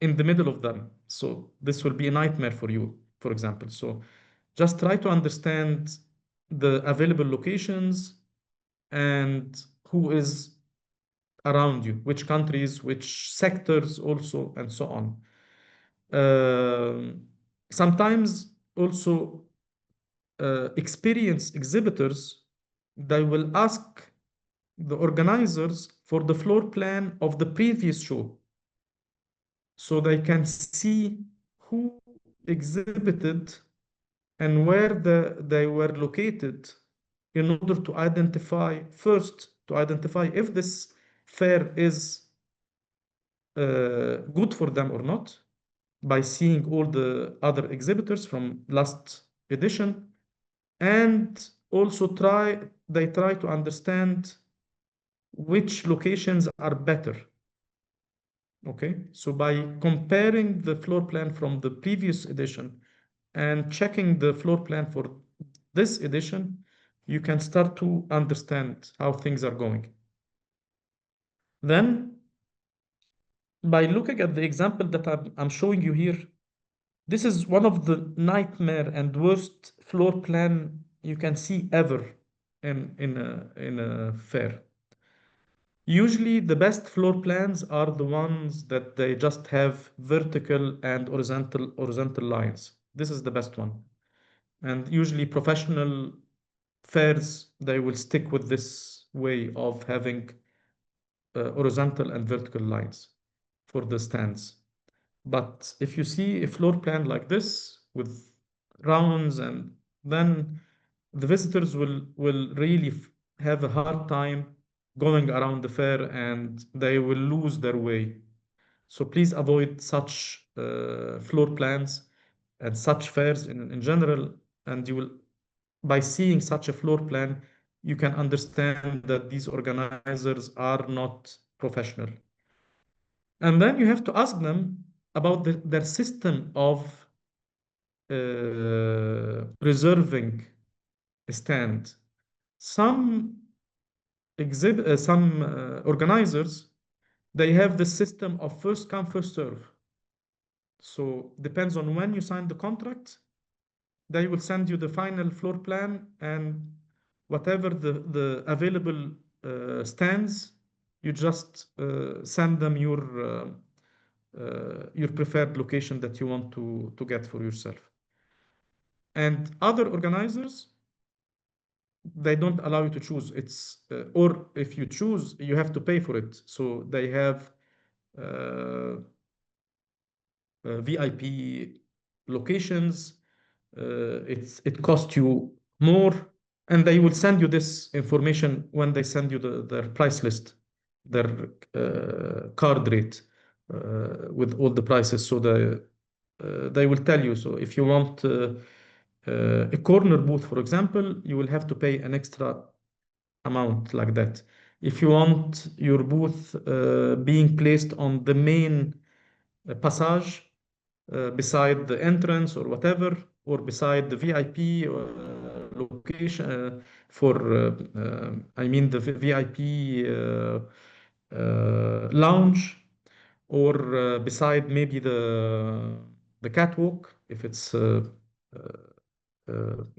in the middle of them. So this will be a nightmare for you, for example. So just try to understand the available locations and who is around you, which countries, which sectors also, and so on. Um, Sometimes also experienced exhibitors, they will ask the organizers for the floor plan of the previous show so they can see who exhibited and where they were located, in order to identify first, to identify if this fair is good for them or not, by seeing all the other exhibitors from last edition, and also they try to understand which locations are better. Okay, so by comparing the floor plan from the previous edition and checking the floor plan for this edition, you can start to understand how things are going. Then, by looking at the example that I'm showing you here, this is one of the nightmare and worst floor plan you can see ever in a fair. Usually the best floor plans are the ones that they just have vertical and horizontal lines. This is the best one. And usually professional fairs, they will stick with this way of having horizontal and vertical lines for the stands. But if you see a floor plan like this with rounds, and then the visitors will really have a hard time going around the fair and they will lose their way. So please avoid such floor plans and such fairs in general. And you will, by seeing such a floor plan, you can understand that these organizers are not professional. And then you have to ask them about their system of reserving a stand. Some organizers, they have the system of first come, first serve. So depends on when you sign the contract, they will send you the final floor plan, and whatever the available stands, you just send them your preferred location that you want to get for yourself. And other organizers, they don't allow you to choose. It's or if you choose, you have to pay for it. So they have VIP locations. It costs you more, and they will send you this information when they send you their price list, their card rate with all the prices. So they will tell you. So if you want a corner booth, for example, you will have to pay an extra amount like that. If you want your booth being placed on the main passage beside the entrance or whatever, or beside the VIP location for, I mean, the VIP lounge, or beside maybe the catwalk, if it's a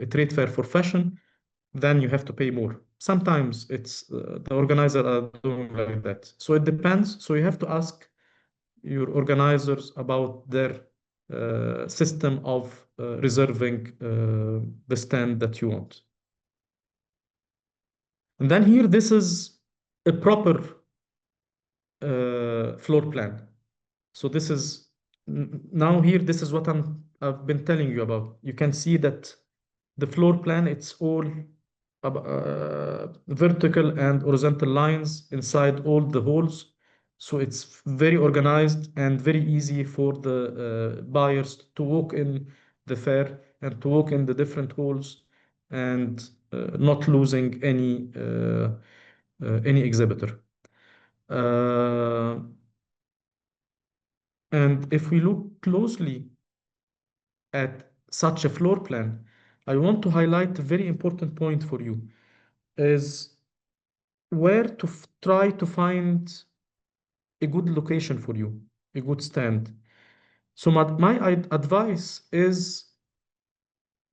trade fair for fashion, then you have to pay more. Sometimes it's the organizer are doing like that. So it depends. So you have to ask your organizers about their system of reserving the stand that you want. And then here, this is a proper floor plan. So this is now here, this is what I've been telling you about. You can see that the floor plan, it's all vertical and horizontal lines inside all the holes. So it's very organized and very easy for the buyers to walk in the fair and to walk in the different holes and not losing any exhibitor. And if we look closely at such a floor plan, I want to highlight a very important point for you is where to try to find a good location for you, a good stand. So my advice is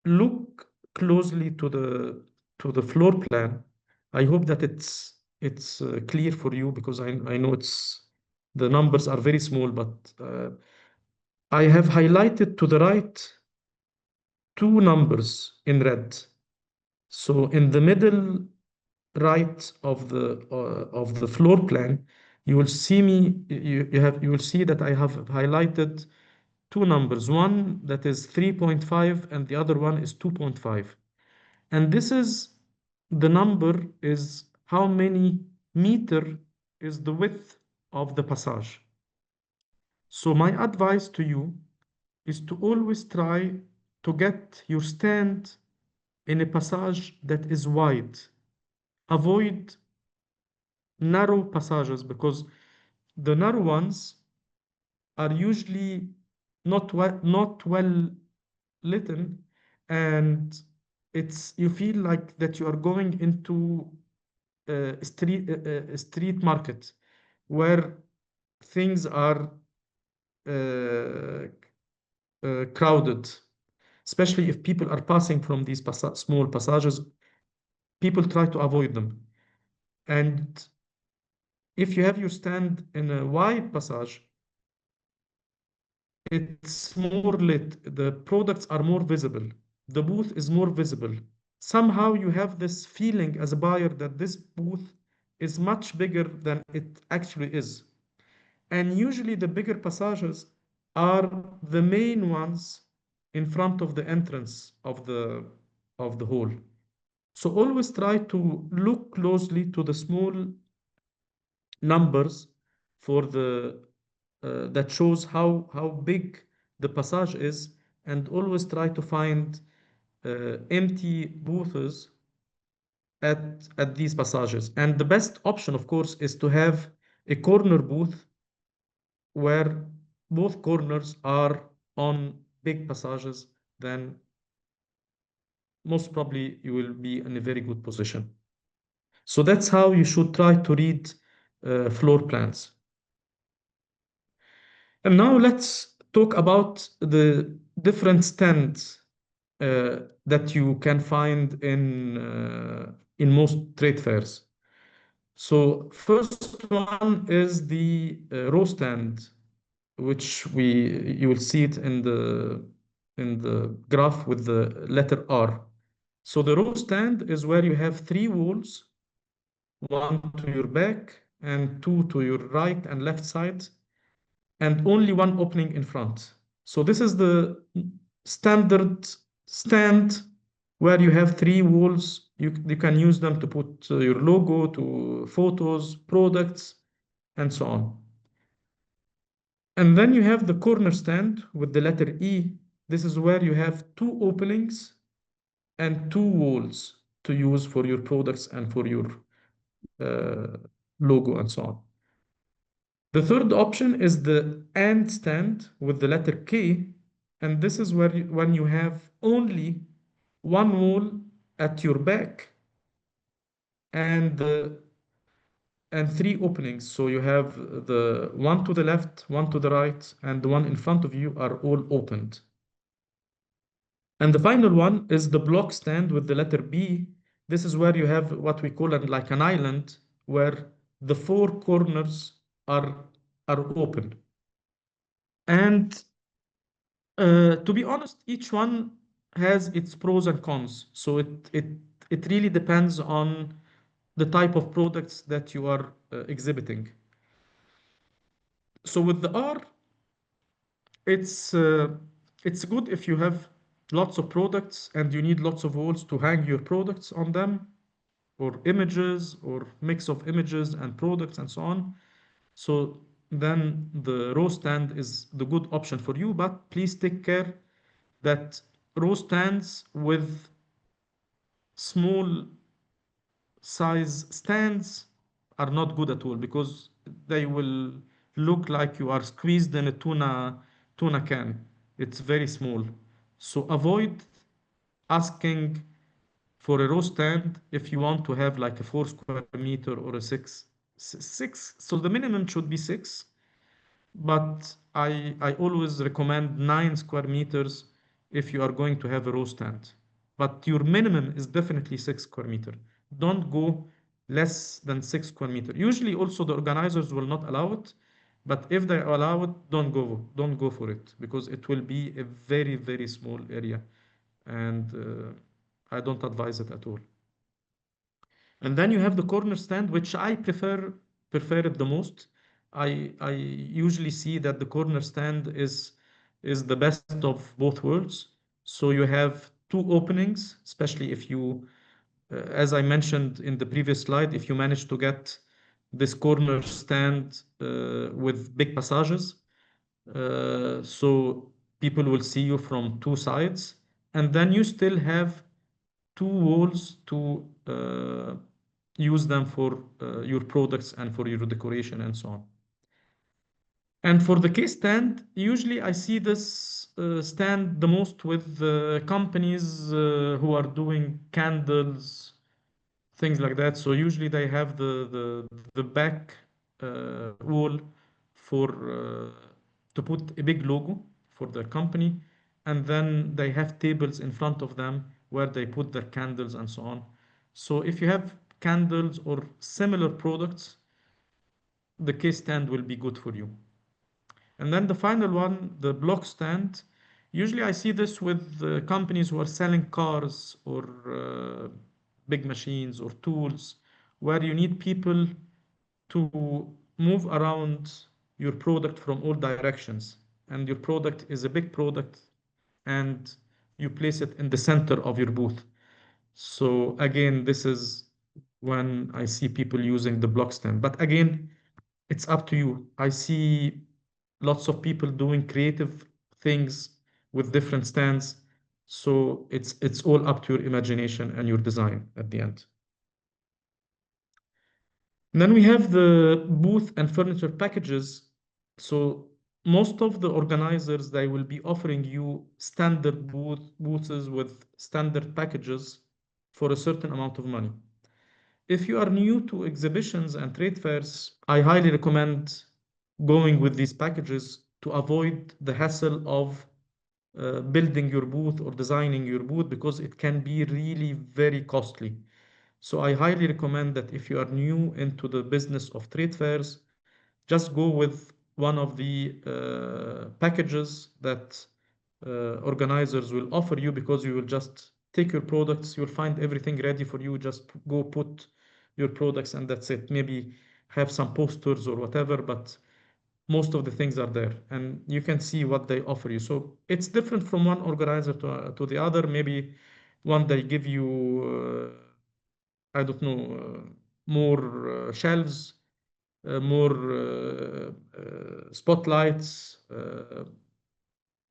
look closely to the floor plan. I hope that it's clear for you, because I know the numbers are very small, but I have highlighted to the right two numbers in red. So in the middle right of the floor plan, you will see you will see that I have highlighted two numbers, one that is 3.5 and the other one is 2.5. And this is the number is how many meter is the width of the passage. So my advice to you is to always try to get your stand in a passage that is wide. Avoid narrow passages, because the narrow ones are usually not well lit, and you feel like that you are going into a street market where things are uh, crowded, especially if people are passing from these small passages. People try to avoid them, and if you have your stand in a wide passage, it's more lit, the products are more visible, the booth is more visible. Somehow you have this feeling as a buyer that this booth is much bigger than it actually is. And usually the bigger passages are the main ones in front of the entrance of the hall. So always try to look closely to the small numbers for the that shows how big the passage is, and always try to find empty booths at these passages. And the best option, of course, is to have a corner booth where both corners are on big passages. Then most probably you will be in a very good position. So that's how you should try to read floor plans. And now let's talk about the different stands that you can find in most trade fairs. So first one is the row stand, which you will see it in the graph with the letter R. So the row stand is where you have three walls, one to your back and two to your right and left side, and only one opening in front. So this is standard stand where you have three walls. You can use them to put your logo, to photos, products, and so on. And then you have the corner stand with the letter E. This is where you have two openings and two walls to use for your products and for your uh, logo and so on. The third option is the and stand with the letter K, and this is where when you have only one wall at your back and and three openings. So you have the one to the left, one to the right, and the one in front of you are all opened. And the final one is the block stand with the letter B. This is where you have what we call like an island where the four corners are open. And to be honest, each one has its pros and cons. So it really depends on the type of products that you are exhibiting. So with the R, it's uh, it's good if you have lots of products and you need lots of walls to hang your products on them, or images, or mix of images and products and so on. So then the row stand is the good option for you, but please take care that row stands with small size stands are not good at all because they will look like you are squeezed in a tuna can. It's very small. So avoid asking for a row stand if you want to have like a 4 square meter or a six. So the minimum should be six, but I always recommend 9 square meters if you are going to have a row stand. But your minimum is definitely 6 square meter. Don't go less than 6 square meter. Usually also the organizers will not allow it, but if they allow it, don't go for it because it will be a very, very small area. And I don't advise it at all. And then you have the corner stand, which I prefer it the most. I usually see that the corner stand is the best of both worlds. So you have two openings, especially if you, as I mentioned in the previous slide, if you manage to get this corner stand with big passages, so people will see you from two sides, and then you still have two walls to use them for your products and for your decoration and so on. And for the case stand, usually I see this stand the most with companies who are doing candles, things like that. So usually they have the back wall for to put a big logo for their company, and then they have tables in front of them where they put their candles and so on. So if you have candles or similar products, the case stand will be good for you. And then the final one, the block stand. Usually I see this with companies who are selling cars or big machines or tools where you need people to move around your product from all directions. And your product is a big product and you place it in the center of your booth. So again, this is when I see people using the block stand. But again, it's up to you. I see lots of people doing creative things with different stands. So it's all up to your imagination and your design at the end. And then we have the booth and furniture packages. So most of the organizers, they will be offering you standard booths with standard packages for a certain amount of money. If you are new to exhibitions and trade fairs, I highly recommend going with these packages to avoid the hassle of building your booth or designing your booth because it can be really very costly. So I highly recommend that if you are new into the business of trade fairs, just go with one of the packages that organizers will offer you because you will just take your products, you'll find everything ready for you, just go put your products and that's it. Maybe have some posters or whatever, but most of the things are there, and you can see what they offer you. So it's different from one organizer to the other. Maybe one they give you, I don't know, more shelves, more spotlights,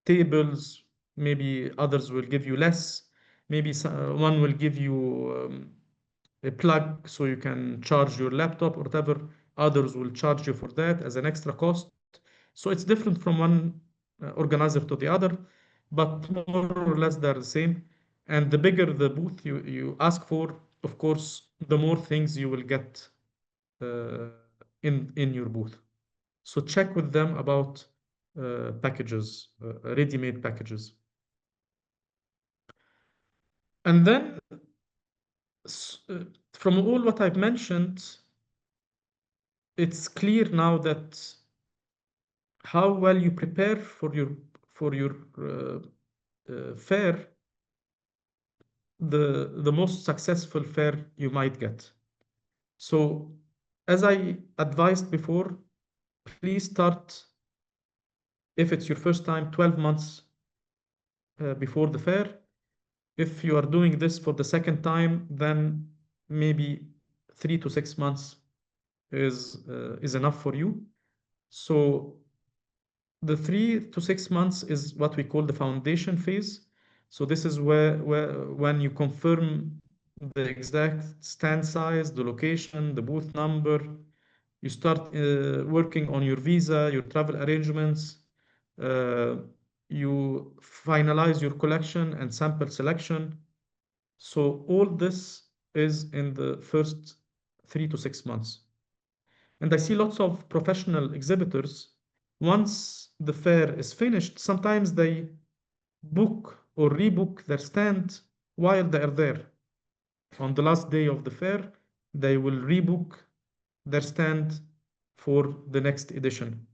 tables. Maybe others will give you less. Maybe one will give you a plug so you can charge your laptop or whatever. Others will charge you for that as an extra cost. So it's different from one organizer to the other, but more or less they're the same. And the bigger the booth you ask for, of course, the more things you will get uh, in your booth. So check with them about packages, ready-made packages. And then from all what I've mentioned, it's clear now that how well you prepare for your fair, the most successful fair you might get. So as I advised before, please start, if it's your first time, 12 months before the fair. If you are doing this for the second time, then maybe 3 to 6 months is enough for you. So the 3 to 6 months is what we call the foundation phase. So this is where when you confirm the exact stand size, the location, the booth number, you start working on your visa, your travel arrangements, uh, you finalize your collection and sample selection. So all this is in the first 3 to 6 months. And I see lots of professional exhibitors, once the fair is finished, sometimes they book or rebook their stand while they are there. On the last day of the fair, they will rebook their stand for the next edition.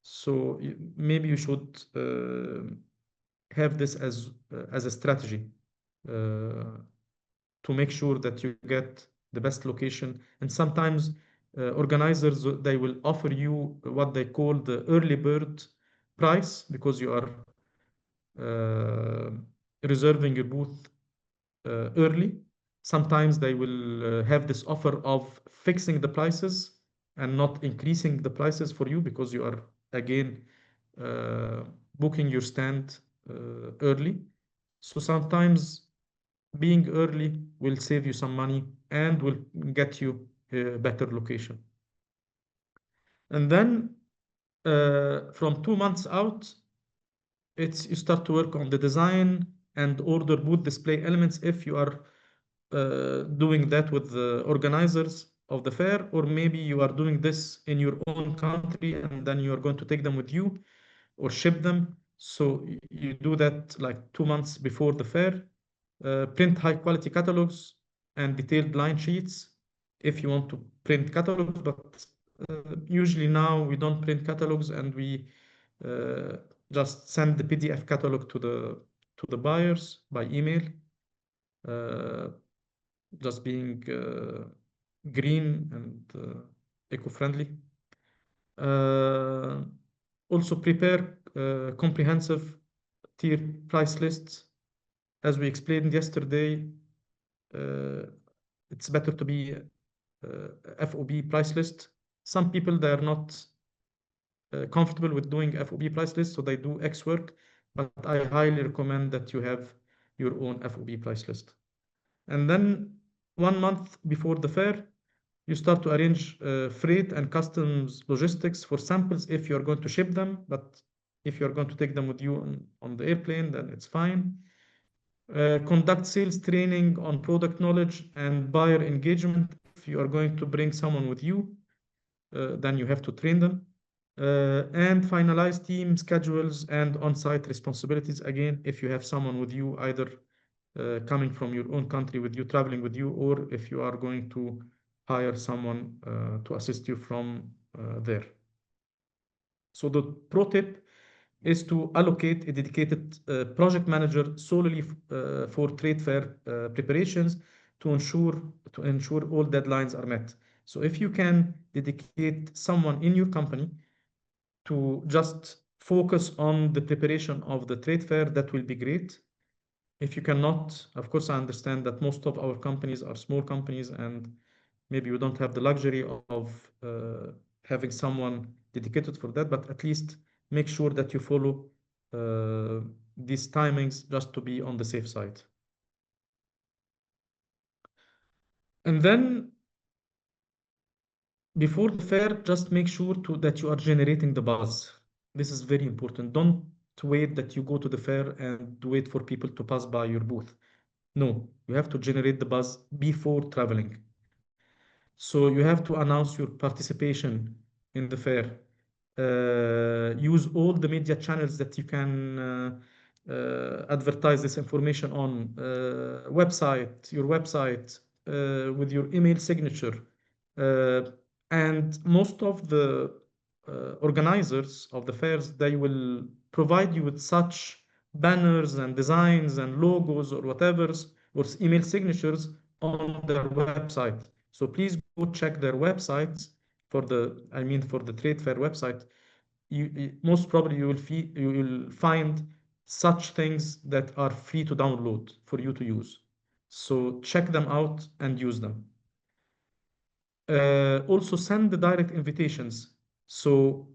So maybe you should have this as a strategy uh, to make sure that you get the best location. And sometimes organizers, they will offer you what they call the early bird price, because you are uh, reserving your booth early. Sometimes they will have this offer of fixing the prices and not increasing the prices for you, because you are again uh, booking your stand early. So sometimes being early will save you some money and will get you a better location. And then from 2 months out, you start to work on the design and order booth display elements, if you are doing that with the organizers of the fair, or maybe you are doing this in your own country and then you are going to take them with you or ship them. So you do that like 2 months before the fair. Print high quality catalogs and detailed line sheets if you want to print catalogs, but usually now we don't print catalogs, and we uh, just send the PDF catalog to the buyers by email. Uh, just being green and eco-friendly. Uh, Also prepare comprehensive tier price lists. As we explained yesterday, uh, it's better to be FOB price list. Some people, they are not comfortable with doing FOB price list, so they do X work, but I highly recommend that you have your own FOB price list. And then 1 month before the fair, you start to arrange freight and customs logistics for samples if you're going to ship them. But if you're going to take them with you on the airplane, then it's fine. Conduct sales training on product knowledge and buyer engagement. If you are going to bring someone with you, then you have to train them. And finalize team schedules and on-site responsibilities. Again, if you have someone with you, either coming from your own country with you, traveling with you, or if you are going to hire someone to assist you from there. So the pro tip is to allocate a dedicated project manager solely for trade fair preparations to ensure all deadlines are met. So if you can dedicate someone in your company to just focus on the preparation of the trade fair, that will be great. If you cannot, of course, I understand that most of our companies are small companies and maybe you don't have the luxury of having someone dedicated for that, but at least make sure that you follow uh, these timings just to be on the safe side. And then before the fair, just make sure that you are generating the buzz. This is very important. Don't wait that you go to the fair and wait for people to pass by your booth. No, you have to generate the buzz before traveling. So you have to announce your participation in the fair. Use all the media channels that you can advertise this information on. Your website, with your email signature. Uh, and most of the organizers of the fairs, they will provide you with such banners and designs and logos or whatever's or email signatures on their website. So please go check their websites for the trade fair website. Most probably you will find such things that are free to download for you to use. So check them out and use them. Also send the direct invitations. So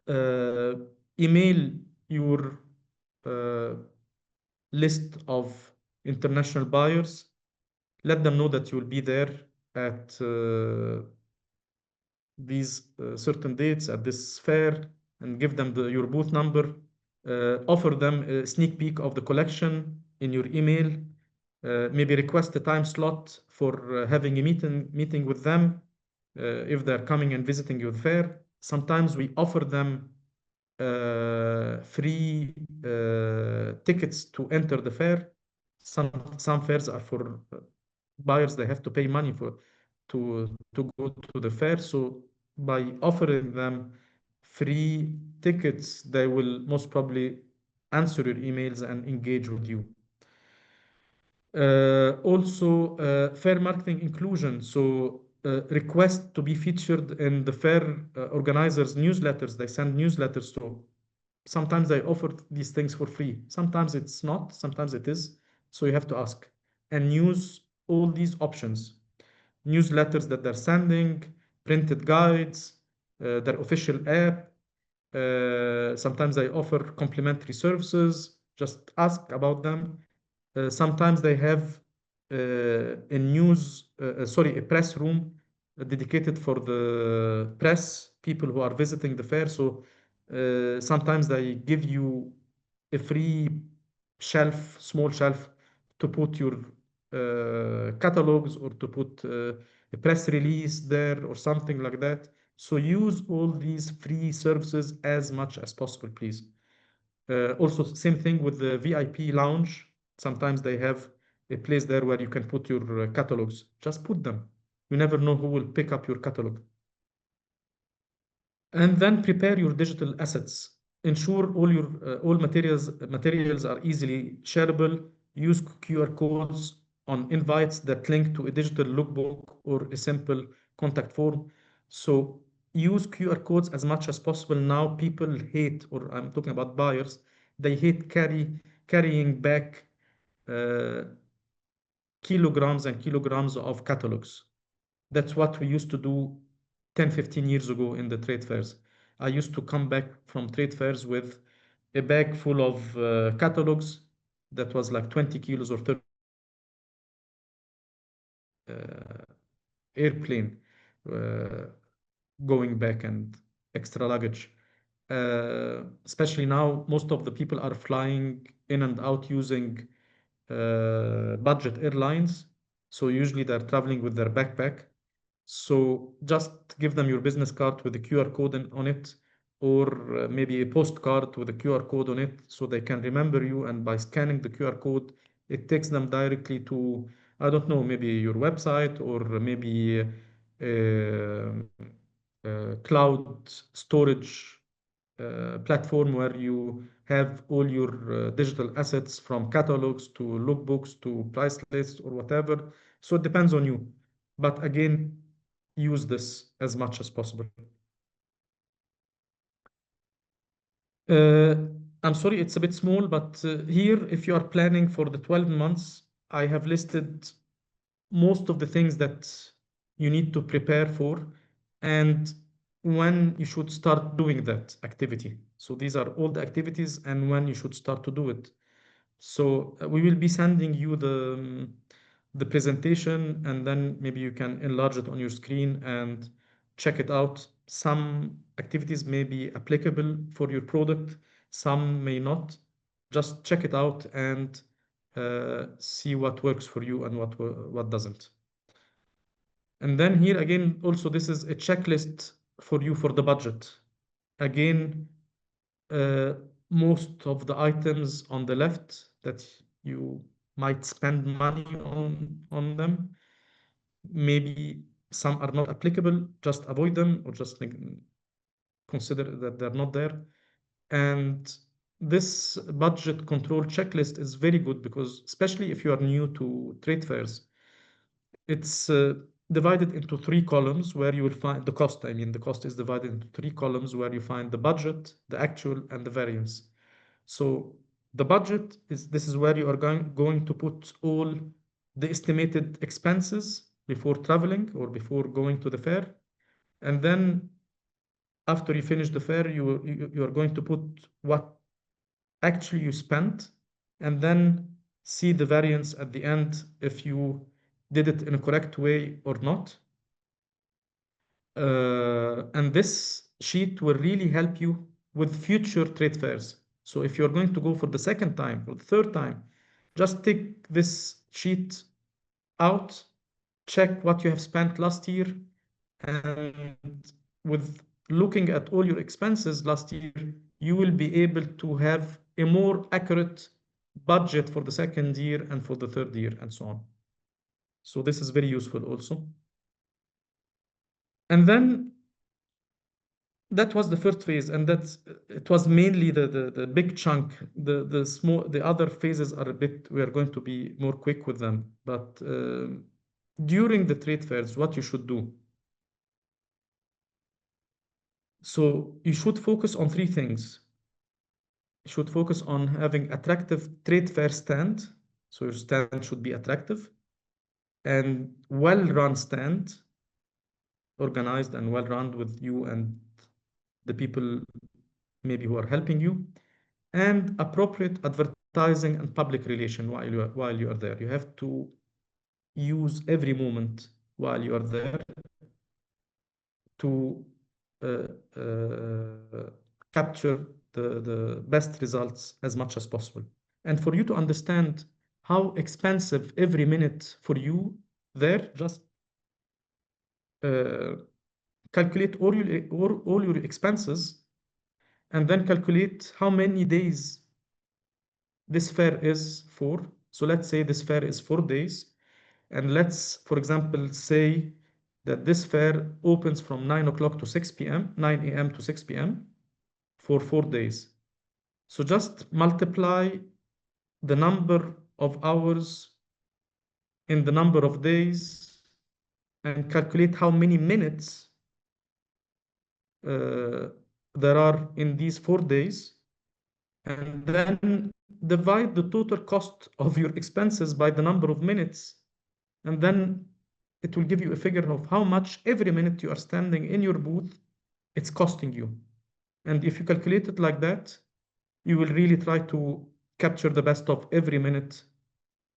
uh, email your uh, list of international buyers. Let them know that you will be there at these certain dates at this fair, and give them your booth number. Offer them a sneak peek of the collection in your email. Maybe request a time slot for having a meeting with them if they're coming and visiting your fair. Sometimes we offer them free tickets to enter the fair. Some fairs are for buyers; they have to pay money to go to the fair. So by offering them free tickets, they will most probably answer your emails and engage with you. Also, fair marketing inclusion. So, request to be featured in the fair organizers' newsletters. They send newsletters to. Sometimes they offer these things for free. Sometimes it's not. Sometimes it is. So you have to ask and use all these options. Newsletters that they're sending, printed guides, their official app. Sometimes they offer complimentary services. Just ask about them. Sometimes they have a press room dedicated for the press, people who are visiting the fair. So sometimes they give you a free small shelf to put your catalogs or to put a press release there or something like that. So use all these free services as much as possible, please. Also, same thing with the VIP lounge. Sometimes they have a place there where you can put your catalogs. Just put them. You never know who will pick up your catalog. And then prepare your digital assets. Ensure all materials are easily shareable. Use QR codes on invites that link to a digital lookbook or a simple contact form. So use QR codes as much as possible. Now people hate, or I'm talking about buyers, they hate carrying back uh, kilograms and kilograms of catalogs. That's what we used to do 10, 15 years ago in the trade fairs. I used to come back from trade fairs with a bag full of catalogs that was like 20 kilos or 30 uh, airplane uh, going back and extra luggage. Especially now, most of the people are flying in and out using budget airlines. So usually they're traveling with their backpack. So just give them your business card with a QR code on it, or maybe a postcard with a QR code on it, so they can remember you. And by scanning the QR code, it takes them directly to, I don't know, maybe your website, or maybe cloud storage platform where you have all your digital assets, from catalogs to lookbooks to price lists or whatever. So it depends on you. But again, use this as much as possible. Uh, I'm sorry, it's a bit small, but here, if you are planning for the 12 months, I have listed most of the things that you need to prepare for and when you should start doing that activity. So these are all the activities and when you should start to do it. So we will be sending you the presentation and then maybe you can enlarge it on your screen and check it out. Some activities may be applicable for your product, some may not. Just check it out and see what works for you and what doesn't. And then here again, also this is a checklist for you for the budget. Again, uh, most of the items on the left that you might spend money on them, maybe some are not applicable, just avoid them or just consider that they're not there. And this budget control checklist is very good because especially if you are new to trade fairs, it's divided into three columns where you will find the cost. I mean, the cost is divided into three columns where you find the budget, the actual, and the variance. So the budget is this is where you are going to put all the estimated expenses before traveling or before going to the fair. And then after you finish the fair, you are going to put what actually you spent and then see the variance at the end if you did it in a correct way or not. And this sheet will really help you with future trade fairs. So if you're going to go for the second time or the third time, just take this sheet out, check what you have spent last year, and with looking at all your expenses last year, you will be able to have a more accurate budget for the second year and for the third year and so on. So this is very useful also. And then that was the first phase, and that's it was mainly the big chunk. The other phases are a bit, we are going to be more quick with them. But during the trade fairs, what you should do. So you should focus on three things. You should focus on having attractive trade fair stand. So your stand should be attractive and well-run stand, organized and well-run with you and the people maybe who are helping you, and appropriate advertising and public relation while you are there. You have to use every moment while you are there to uh, uh, capture the best results as much as possible. And for you to understand how expensive every minute for you there, just uh, calculate all your expenses and then calculate how many days this fair is for. So let's say this fair is 4 days. And let's, for example, say that this fair opens from 9 o'clock to 6 p.m., 9 a.m. to 6 p.m. for 4 days. So just multiply the number of hours in the number of days and calculate how many minutes uh, there are in these 4 days, and then divide the total cost of your expenses by the number of minutes, and then it will give you a figure of how much every minute you are standing in your booth it's costing you. And if you calculate it like that, you will really try to capture the best of every minute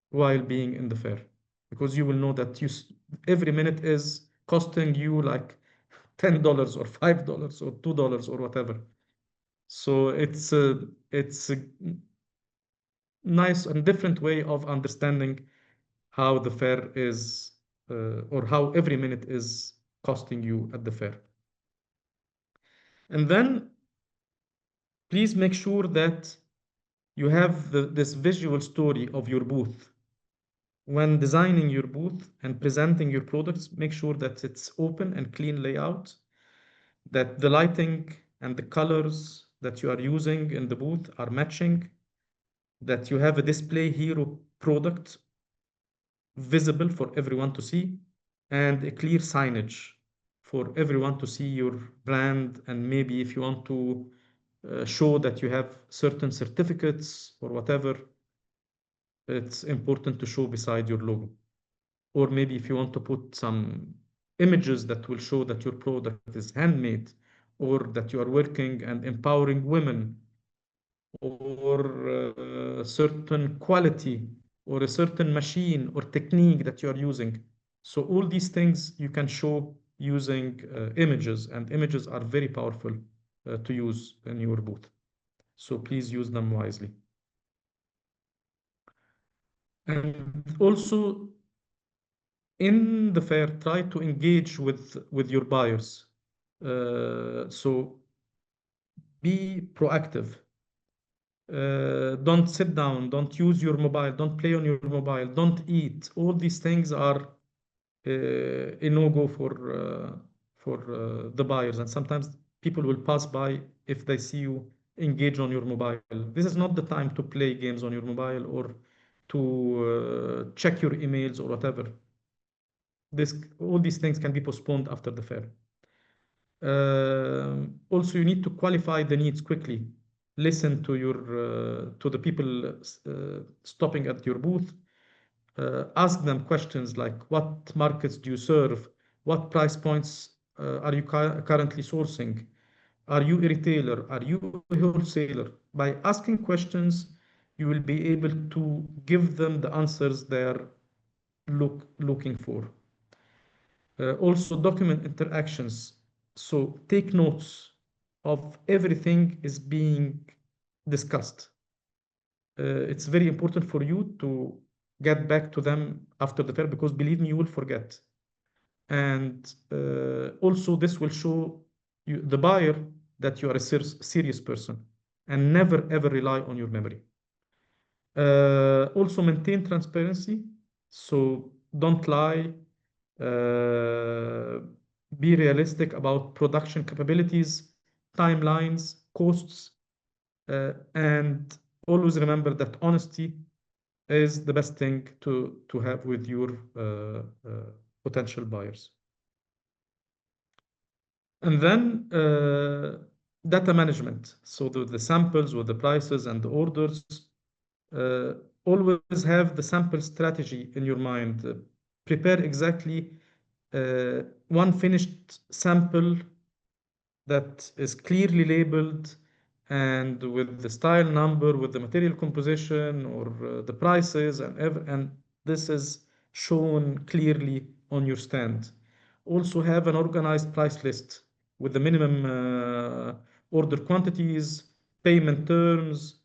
while being in the fair, because you will know that every minute is costing you like $10 or $5 or $2 or whatever. So it's a nice and different way of understanding how the fair is or how every minute is costing you at the fair. And then please make sure that you have this visual story of your booth. When designing your booth and presenting your products, make sure that it's open and clean layout, that the lighting and the colors that you are using in the booth are matching, that you have a display hero product visible for everyone to see, and a clear signage for everyone to see your brand. And maybe if you want to show that you have certain certificates or whatever, it's important to show beside your logo. Or maybe if you want to put some images that will show that your product is handmade, or that you are working and empowering women, or a certain quality, or a certain machine or technique that you are using. So all these things you can show using images, and images are very powerful to use in your booth. So please use them wisely. And also in the fair, try to engage with your buyers. So be proactive. Don't sit down, don't use your mobile, don't play on your mobile, don't eat. All these things are a no-go for the buyers. And sometimes people will pass by if they see you engage on your mobile. This is not the time to play games on your mobile or to check your emails or whatever. All these things can be postponed after the fair. Also, you need to qualify the needs quickly. Listen to the people stopping at your booth. Ask them questions like, what markets do you serve? What price points are you currently sourcing? Are you a retailer? Are you a wholesaler? By asking questions, you will be able to give them the answers they're looking for. Also document interactions. So take notes of everything is being discussed. It's very important for you to get back to them after the fair, because believe me, you will forget. And also this will show you, the buyer, that you are a serious person, and never ever rely on your memory. Also maintain transparency. So don't lie. Uh, be realistic about production capabilities, timelines, costs, and always remember that honesty is the best thing to have with your potential buyers. And then data management. So the samples with the prices and the orders. Uh, Always have the sample strategy in your mind. Prepare exactly one finished sample that is clearly labeled, and with the style number, with the material composition, or the prices, and this is shown clearly on your stand. Also have an organized price list with the minimum order quantities, payment terms,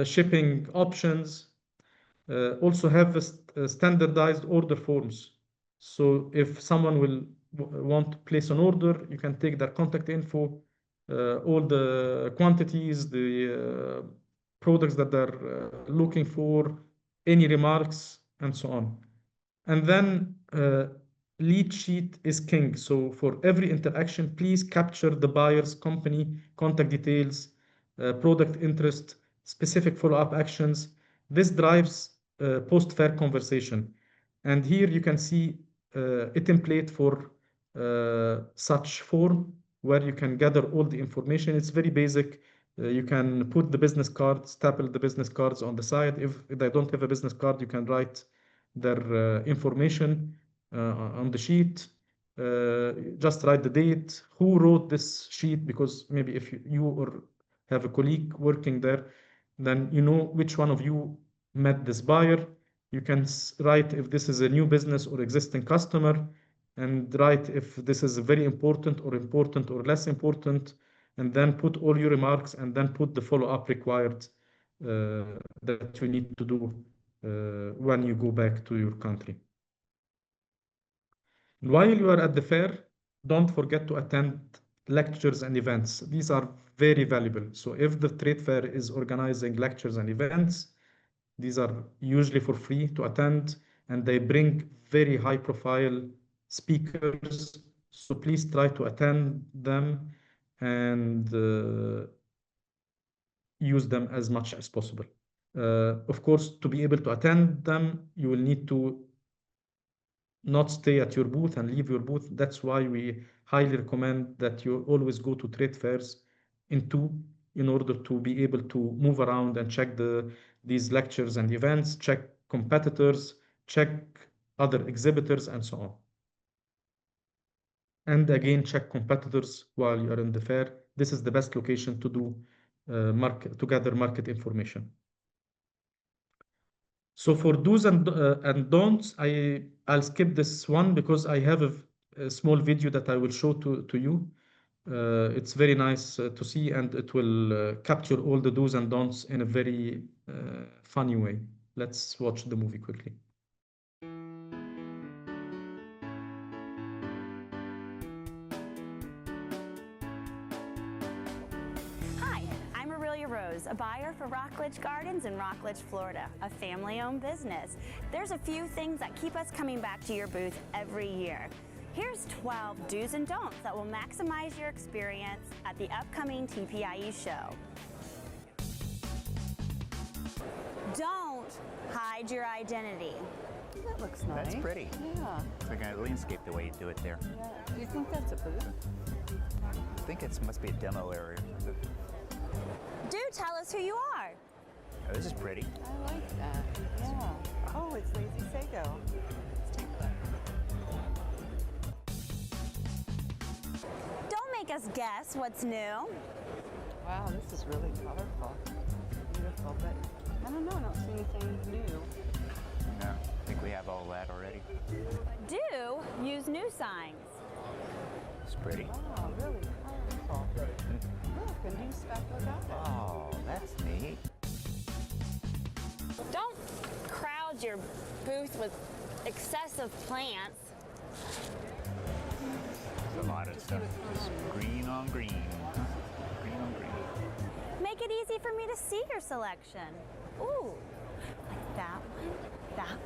shipping options. Also have standardized order forms. So if someone will want to place an order, you can take their contact info, all the quantities, the products that they're looking for, any remarks, and so on. And then lead sheet is king. So for every interaction, please capture the buyer's company, contact details, product interest, specific follow-up actions. This drives post-fair conversation. And here you can see a template for such form where you can gather all the information. It's very basic. You can put the business cards, staple the business cards on the side. If they don't have a business card, you can write their information on the sheet. Just write the date, who wrote this sheet, because maybe if you or have a colleague working there, then you know which one of you met this buyer. You can write if this is a new business or existing customer, and write if this is very important or less important, and then put all your remarks, and then put the follow-up required that you need to do when you go back to your country. While you are at the fair, don't forget to attend lectures and events. These are very valuable. So if the trade fair is organizing lectures and events, these are usually for free to attend, and they bring very high profile speakers. So please try to attend them and use them as much as possible. Of course, to be able to attend them, you will need to not stay at your booth and leave your booth. That's why we highly recommend that you always go to trade fairs in two. in order to be able to move around and check these lectures and events, check competitors, check other exhibitors, and so on. And again, check competitors while you are in the fair. This is the best location to do to gather market information. So for do's and don'ts, I'll skip this one because I have a small video that I will show to you. It's very nice to see, and it will capture all the do's and don'ts in a very funny way. Let's watch the movie quickly. A buyer for Rockledge Gardens in Rockledge, Florida, a family-owned business. There's a few things that keep us coming back to your booth every year. Here's 12 do's and don'ts that will maximize your experience at the upcoming TPIE show. Don't hide your identity. That looks nice. That's pretty. Yeah. It's like a landscape the way you do it there. Yeah. Do you think that's a booth? I think it must be a demo area. Do tell us who you are. Oh, this is pretty. I like that. Yeah. Oh, it's Lazy Sago. Don't make us guess what's new. Wow, this is really colorful. Beautiful, but I don't know. I don't see anything new. No, I think we have all that already. Do use new signs. It's pretty. Oh, really colorful. Look, a new speckle dot. Oh, that's neat. Don't crowd your booth with excessive plants. There's a lot of stuff. Just green on green. Green on green. Make it easy for me to see your selection. Ooh, like that one, that one.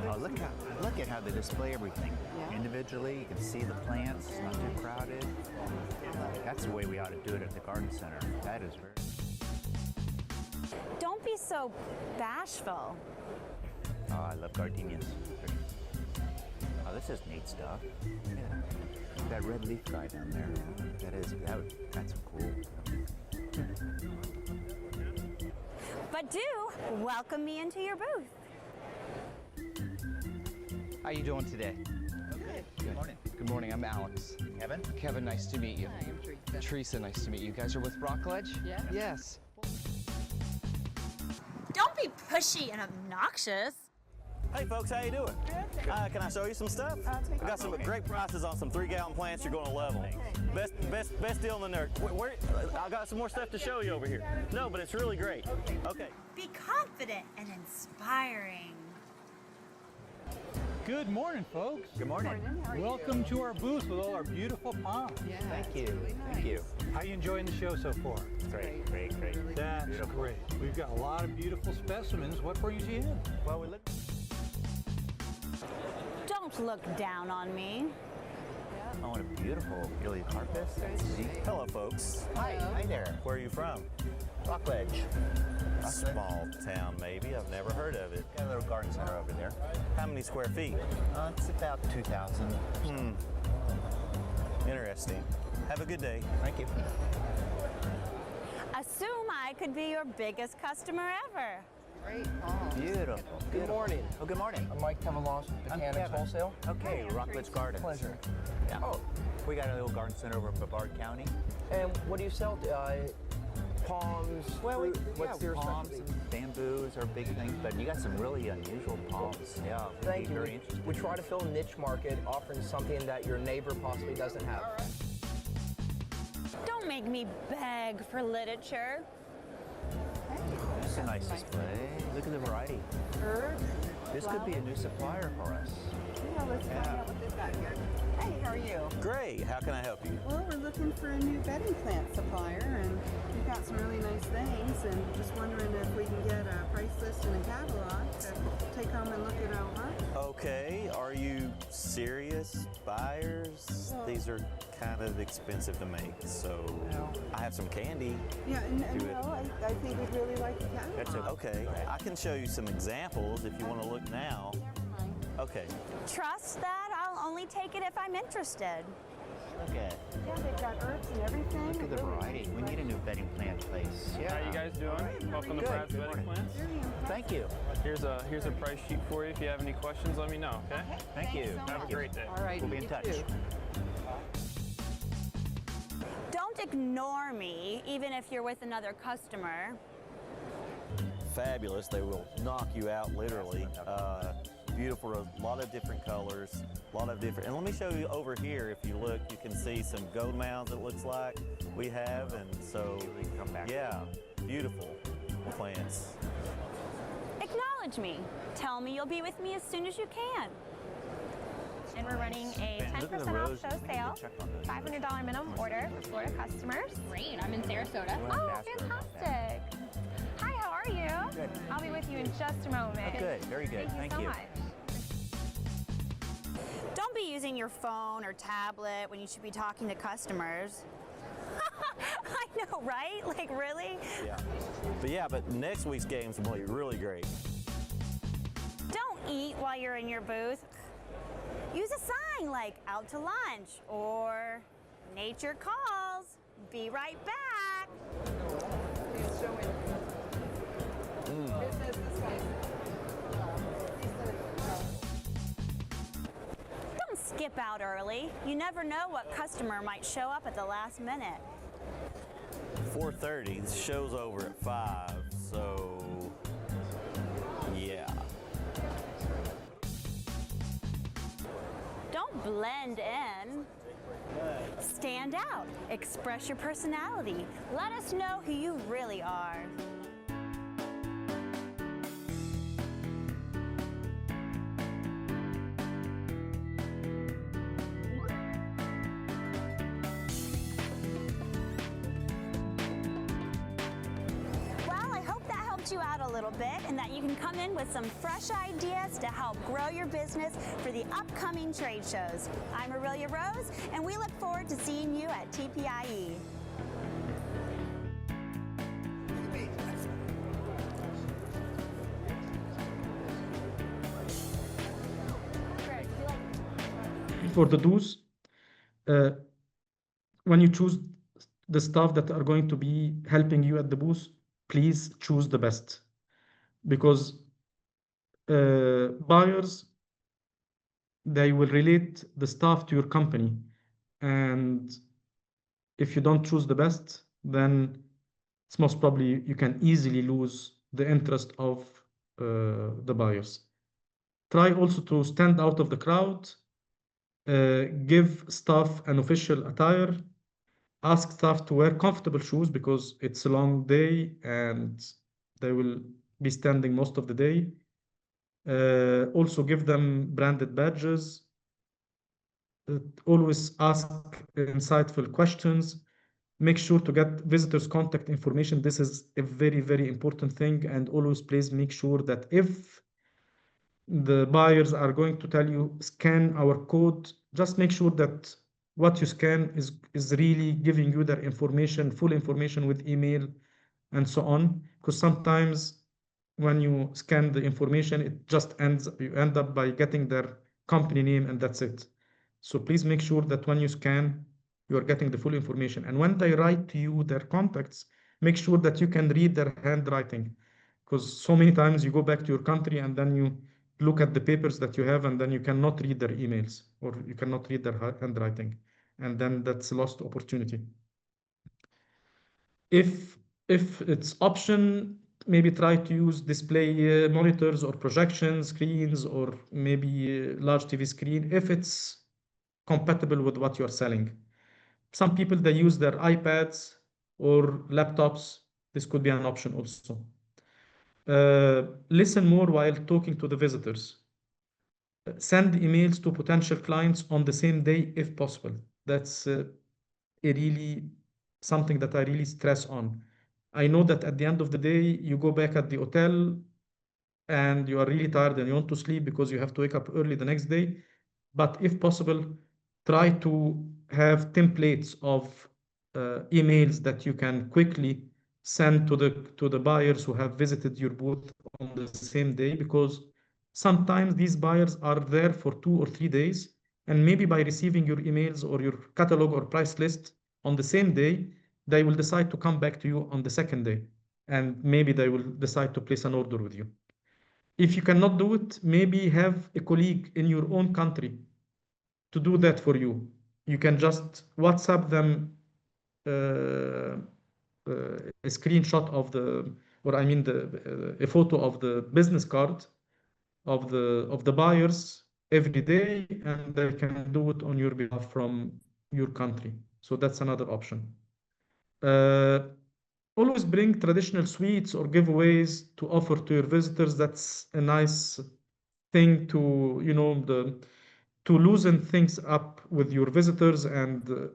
Oh, look at how they display everything. Yeah. Individually, you can see the plants, it's not too crowded. That's the way we ought to do it at the garden center. That is very... Don't be so bashful. Oh, I love gardenias. Oh, this is neat stuff. Yeah. That red leaf guy down there. That's cool. But do welcome me into your booth. How you doing today? Good morning. Good morning, I'm Alex. Kevin? Kevin, nice to meet you. Hi, I'm Teresa. Teresa, nice to meet you. You guys are with Rockledge? Yeah. Yes. Don't be pushy and obnoxious. Hey folks, how you doing? Good. Can I show you some stuff? take I got some great prices on some 3-gallon plants. You're going to love them. Best deal in the nerd. I got some more stuff to show you over here. No, but it's really great. Okay. Be confident and inspiring. Good morning, folks. Good morning. How are Welcome to our booth with all our beautiful palms. Yeah, Thank it's you. really Thank you. nice. How you enjoying the show so far? Great, great, great. Really That's Beautiful. great. We've got a lot of beautiful specimens. What brings you in? Well, we look... Don't look down on me. Oh, what a beautiful Heliocarpus. That's neat. Hello, folks. Hi, hi there. Where are you from? Rockledge. Small town, maybe. I've never heard of it. Got a little garden center over there. How many square feet? It's about 2,000. Interesting. Have a good day. Thank you. Assume I could be your biggest customer ever. Great palms. Beautiful. Good morning. Oh, good morning. I'm Mike Kavalos with I'm Mechanics Kevin. Wholesale. Okay, Hi, I'm Rockledge Teresa. Gardens. Pleasure. Yeah. Oh, we got a little garden center over in Brevard County. And what do you sell? Palms, fruit? What's your palms specialty? and bamboos are big things, but you got some really unusual palms. Yeah, Thank you. very We interesting. try to fill a niche market, offering something that your neighbor possibly doesn't have. Don't make me beg for literature. That's a nice display. Look at the variety. Herbs. This could be a new supplier for us. Yeah, let's find out what they've got here. Hey, how are you? Great. How can I help you? Well, we're looking for a new bedding plant supplier, and we've got some really nice things, and just wondering if we can get a price list and a catalog to take home and look it over. Okay. Are you serious buyers? These are kind of expensive to make, so I have some candy. Yeah, and Do it. no, I think we'd really like the catalog. That's a- Okay. I can show you some examples if you want to look now. Okay. Trust that I'll only take it if I'm interested. Look at Yeah, they've got herbs and everything. Look at the variety. We need a new bedding plant place. Yeah. How you guys doing? Welcome to Good. Brad's Good Bedding morning. Plants. Thank you. Here's a price sheet for you. If you have any questions, let me know, okay? Thank you. Have a great day. All right. We'll be in you touch. too. Don't ignore me, even if you're with another customer. Fabulous. They will knock you out literally. Beautiful, a lot of different colors, a lot of different. And let me show you over here. If you look, you can see some gold mounds. It looks like we have, and so Come back. yeah, beautiful plants. Acknowledge me. Tell me you'll be with me as soon as you can. And we're running a And look at the 10% off roses. show We need to sale, check on those. $500 minimum order for Florida customers. Great, I'm in Sarasota. We're Oh, ambassadors on that. fantastic. Hi, how are you? Good. I'll be with you in just a moment. Oh, good. Very good. Thank you so much. Don't be using your phone or tablet when you should be talking to customers. I know, right? Like, really? Yeah. But next week's games will be really great. Don't eat while you're in your booth. Use a sign like out to lunch or nature calls. Be right back. It's showing. It says this way. Don't skip out early. You never know what customer might show up at the last minute. 4:30. The show's over at 5. So yeah. Don't blend in. Stand out. Express your personality. Let us know who you really are. Well, I hope that helped you out a little bit and that you can come in with some fresh ideas to help grow your business for the upcoming trade shows. I'm Aurelia Rose, and we look forward to seeing you at TPIE. For the do's, when you choose the staff that are going to be helping you at the booth, please choose the best, because buyers, they will relate the staff to your company, and if you don't choose the best, then it's most probably you can easily lose the interest of the buyers. Try also to stand out of the crowd. Give staff an official attire. Ask staff to wear comfortable shoes because it's a long day and they will be standing most of the day. Also give them branded badges. Always ask insightful questions. Make sure to get visitors' contact information. This is a very, very important thing. And always please make sure that if the buyers are going to tell you scan our code, just make sure that what you scan is really giving you their information, full information with email and so on. Because sometimes when you scan the information, you end up by getting their company name and that's it. So please make sure that when you scan, you are getting the full information. And when they write to you their contacts, make sure that you can read their handwriting. Because so many times you go back to your country and then you look at the papers that you have and then you cannot read their emails or you cannot read their handwriting. And then that's a lost opportunity. If it's option, maybe try to use display monitors or projection screens or maybe large TV screen if it's compatible with what you're selling. Some people, they use their iPads or laptops. This could be an option also. Listen more while talking to the visitors. Send emails to potential clients on the same day if possible. That's really something that I really stress on. I know that at the end of the day, you go back at the hotel and you are really tired and you want to sleep because you have to wake up early the next day. But if possible, try to have templates of emails that you can quickly send to the buyers who have visited your booth on the same day, because sometimes these buyers are there for 2 or 3 days And maybe by receiving your emails or your catalog or price list on the same day, they will decide to come back to you on the second day. And maybe they will decide to place an order with you. If you cannot do it, maybe have a colleague in your own country to do that for you. You can just WhatsApp them a screenshot of a photo of the business card of the buyers every day, and they can do it on your behalf from your country. So that's another option. Always bring traditional sweets or giveaways to offer to your visitors. That's a nice thing to, to loosen things up with your visitors and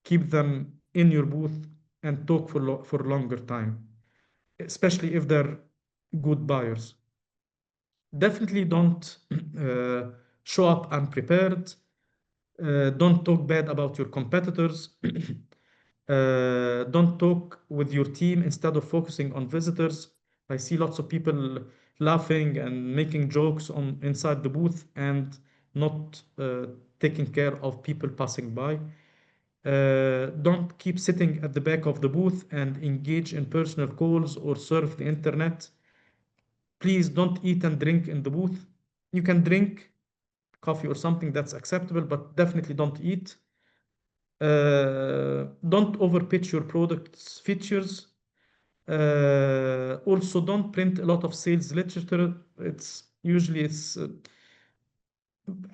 keep them in your booth and talk for longer time, especially if they're good buyers. Definitely don't show up unprepared. Don't talk bad about your competitors. Don't talk with your team instead of focusing on visitors. I see lots of people laughing and making jokes inside the booth and not taking care of people passing by. Don't keep sitting at the back of the booth and engage in personal calls or surf the internet. Please don't eat and drink in the booth. You can drink coffee or something, that's acceptable, but definitely don't eat. Don't overpitch your product's features. Also, don't print a lot of sales literature. It's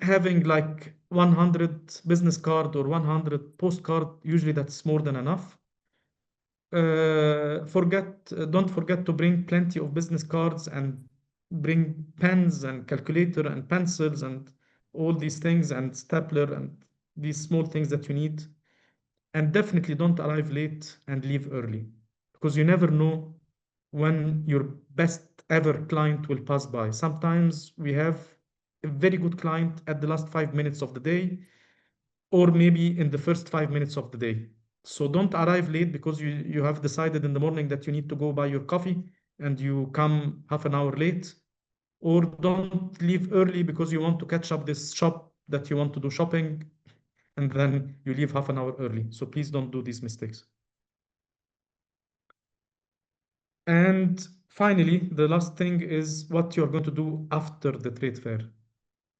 having like 100 business card or 100 postcard. Usually that's more than enough. Don't forget to bring plenty of business cards and bring pens and calculator and pencils and all these things and stapler and these small things that you need. And definitely don't arrive late and leave early, because you never know when your best ever client will pass by. Sometimes we have a very good client at the last 5 minutes of the day, or maybe in the first 5 minutes of the day. So don't arrive late because you have decided in the morning that you need to go buy your coffee and you come half an hour late. Or don't leave early because you want to catch up this shop that you want to do shopping, and then you leave half an hour early. So please don't do these mistakes. And finally, the last thing is what you're going to do after the trade fair.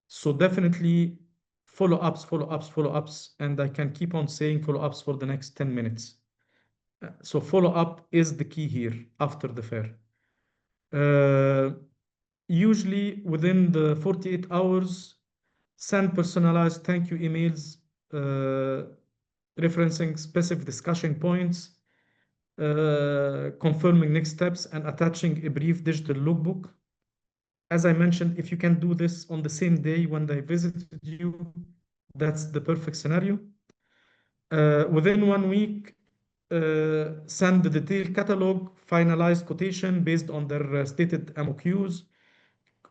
So definitely follow-ups, follow-ups, follow-ups, and I can keep on saying follow-ups for the next 10 minutes. So follow-up is the key here after the fair. Usually within the 48 hours, send personalized thank you emails referencing specific discussion points, confirming next steps, and attaching a brief digital lookbook. As I mentioned, if you can do this on the same day when they visited you, that's the perfect scenario. Within 1 week, send the detailed catalog, finalized quotation based on their stated MOQs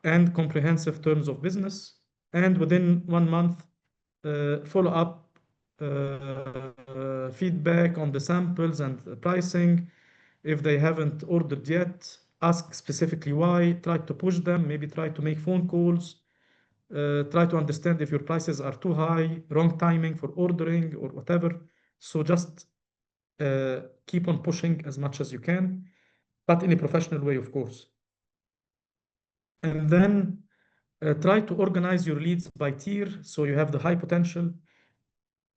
and comprehensive terms of business. And within 1 month, follow up feedback on the samples and the pricing. If they haven't ordered yet, ask specifically why, try to push them, maybe try to make phone calls, try to understand if your prices are too high, wrong timing for ordering or whatever. So just keep on pushing as much as you can, but in a professional way, of course. And then try to organize your leads by tier. So you have the high potential,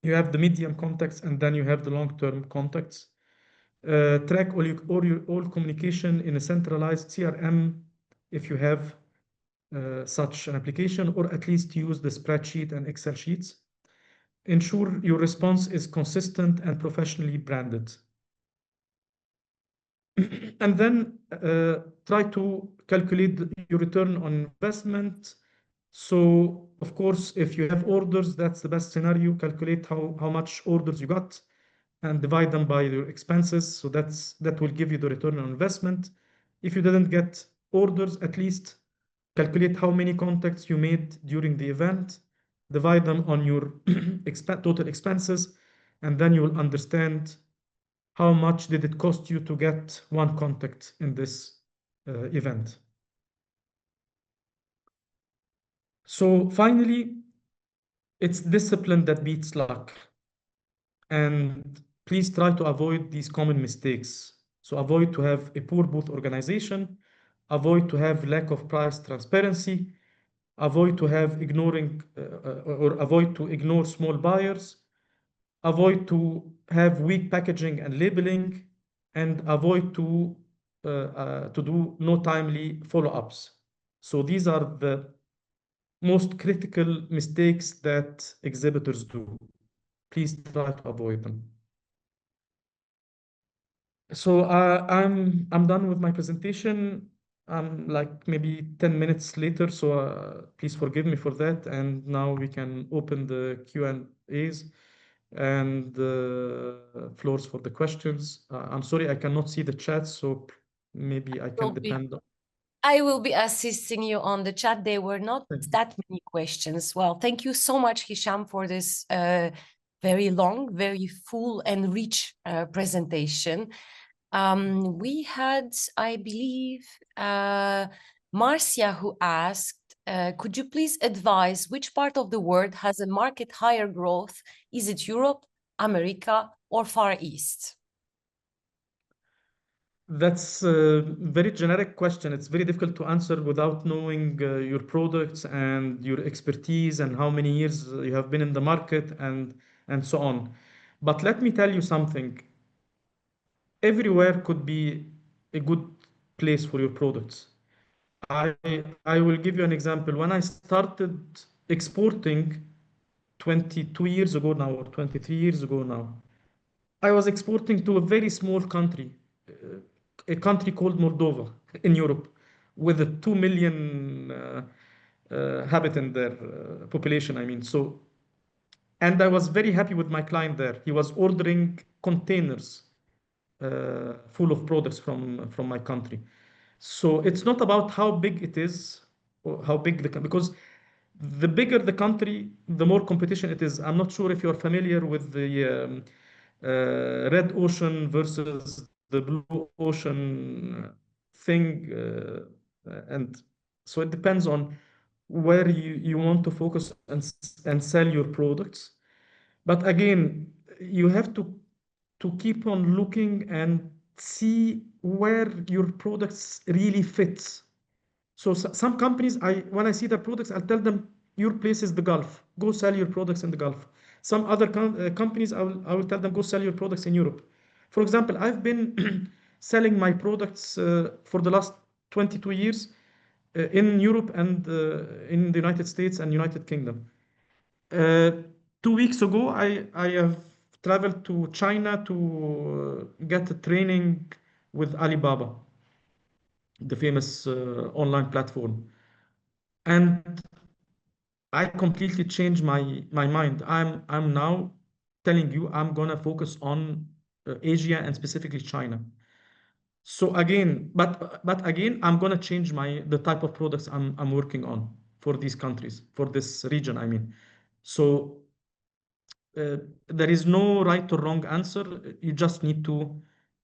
you have the medium contacts, and then you have the long-term contacts. Track all communication in a centralized CRM if you have such an application, or at least use the spreadsheet and Excel sheets. Ensure your response is consistent and professionally branded. And then try to calculate your return on investment. So, of course, if you have orders, that's the best scenario. Calculate how much orders you got and divide them by your expenses. So that will give you the return on investment. If you didn't get orders, at least calculate how many contacts you made during the event, divide them on your total expenses, and then you will understand how much did it cost you to get one contact in this event. So finally, it's discipline that beats luck. And please try to avoid these common mistakes. So avoid to have a poor booth organization, avoid to have lack of price transparency, avoid to have ignoring or avoid to ignore small buyers, avoid to have weak packaging and labeling, and avoid to do no timely follow-ups. So these are the most critical mistakes that exhibitors do. Please try to avoid them. So I'm done with my presentation. I'm like maybe 10 minutes later, so please forgive me for that. And now we can open the Q&As and the floors for the questions. I'm sorry I cannot see the chat, so maybe I can depend on. I will be assisting you on the chat. There were not that many questions. Well, thank you so much, Hisham, for this very long, very full and rich presentation. We had, I believe, Marcia, who asked, could you please advise which part of the world has a market higher growth? Is it Europe, America, or Far East? That's a very generic question. It's very difficult to answer without knowing your products and your expertise and how many years you have been in the market and so on. But let me tell you something. Everywhere could be a good place for your products. I will give you an example. When I started exporting 22 years ago now, or 23 years ago now, I was exporting to a very small country, a country called Moldova in Europe, with a 2 million habitant there, population, I mean. So, and I was very happy with my client there. He was ordering containers full of products from my country. So it's not about how big it is or how big because the bigger the country, the more competition it is. I'm not sure if you're familiar with the red ocean versus the blue ocean thing. And so it depends on where you want to focus and sell your products. But again, you have to keep on looking and see where your products really fit. So some companies, when I see their products, I'll tell them, your place is the Gulf. Go sell your products in the Gulf. Some other companies, I will tell them, go sell your products in Europe. For example, I've been selling my products for the last 22 years in Europe and in the United States and United Kingdom. 2 weeks ago, I have traveled to China to get a training with Alibaba, the famous online platform. And I completely changed my mind. I'm now telling you I'm gonna focus on Asia and specifically China. So again, but again, I'm gonna change the type of products I'm working on for these countries, for this region, I mean. So there is no right or wrong answer. You just need to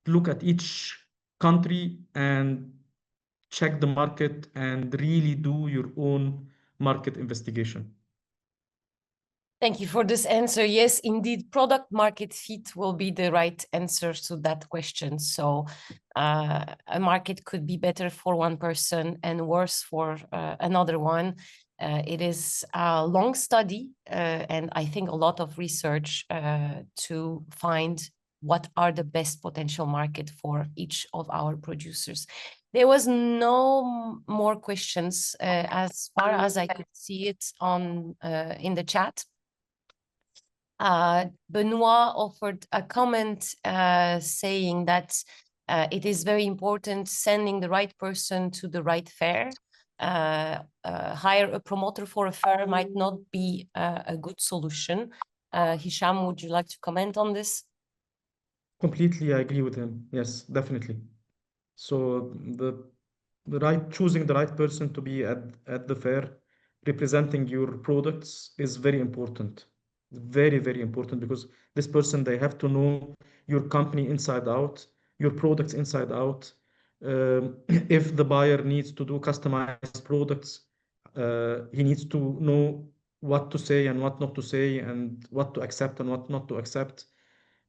look at each country and check the market and really do your own market investigation. Thank you for this answer. Yes, indeed, product market fit will be the right answer to that question. So a market could be better for one person and worse for another one. It is a long study and I think a lot of research to find what are the best potential market for each of our producers. There was no more questions as far as I could see it on in the chat. Benoit offered a comment saying that it is very important sending the right person to the right fair. Hire a promoter for a fair might not be a good solution. Hisham, would you like to comment on this? Completely, I agree with him. Yes, definitely. So choosing the right person to be at the fair, representing your products is very important. Very, very important, because this person, they have to know your company inside out, your products inside out. If the buyer needs to do customized products, he needs to know what to say and what not to say, and what to accept and what not to accept.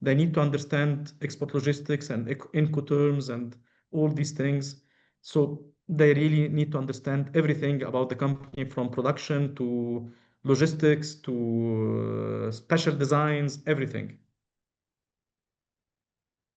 They need to understand export logistics and Incoterms and all these things. So they really need to understand everything about the company, from production to logistics to special designs, everything.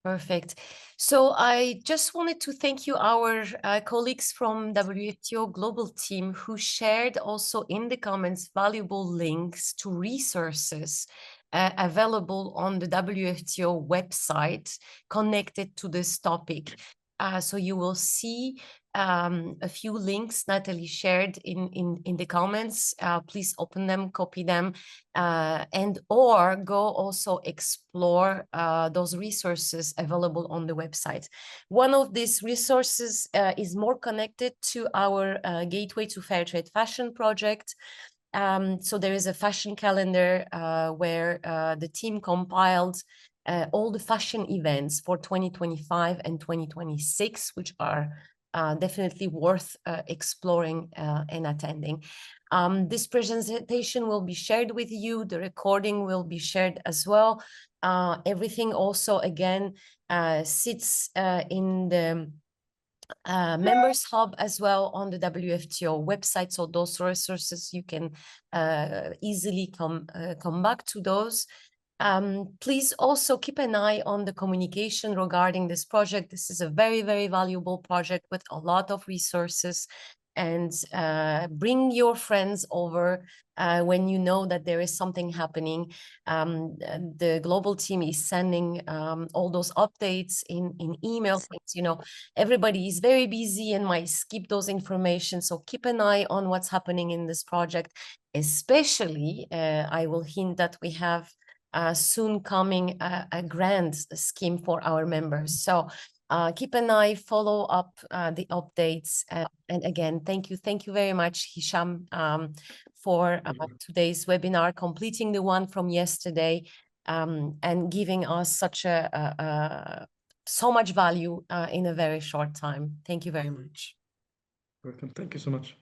Perfect. So I just wanted to thank you, our colleagues from WFTO Global Team, who shared also in the comments valuable links to resources available on the WFTO website connected to this topic. So you will see a few links Natalie shared in the comments. Please open them, copy them, and or go also explore those resources available on the website. One of these resources is more connected to our Gateway to Fair Trade Fashion project. So there is a fashion calendar where the team compiled all the fashion events for 2025 and 2026, which are definitely worth exploring and attending. This presentation will be shared with you. The recording will be shared as well. Everything also, again, sits in the members hub as well on the WFTO website. So those resources, you can easily come back to those. Please also keep an eye on the communication regarding this project. This is a very, very valuable project with a lot of resources, and bring your friends over when you know that there is something happening. The global team is sending all those updates in emails. You know, everybody is very busy and might skip those information. So keep an eye on what's happening in this project, especially I will hint that we have soon coming a grant scheme for our members. So keep an eye, follow up the updates. And again, thank you very much, Hisham, for today's webinar, completing the one from yesterday, and giving us such so much value in a very short time. Thank you very much. Welcome. Thank you so much.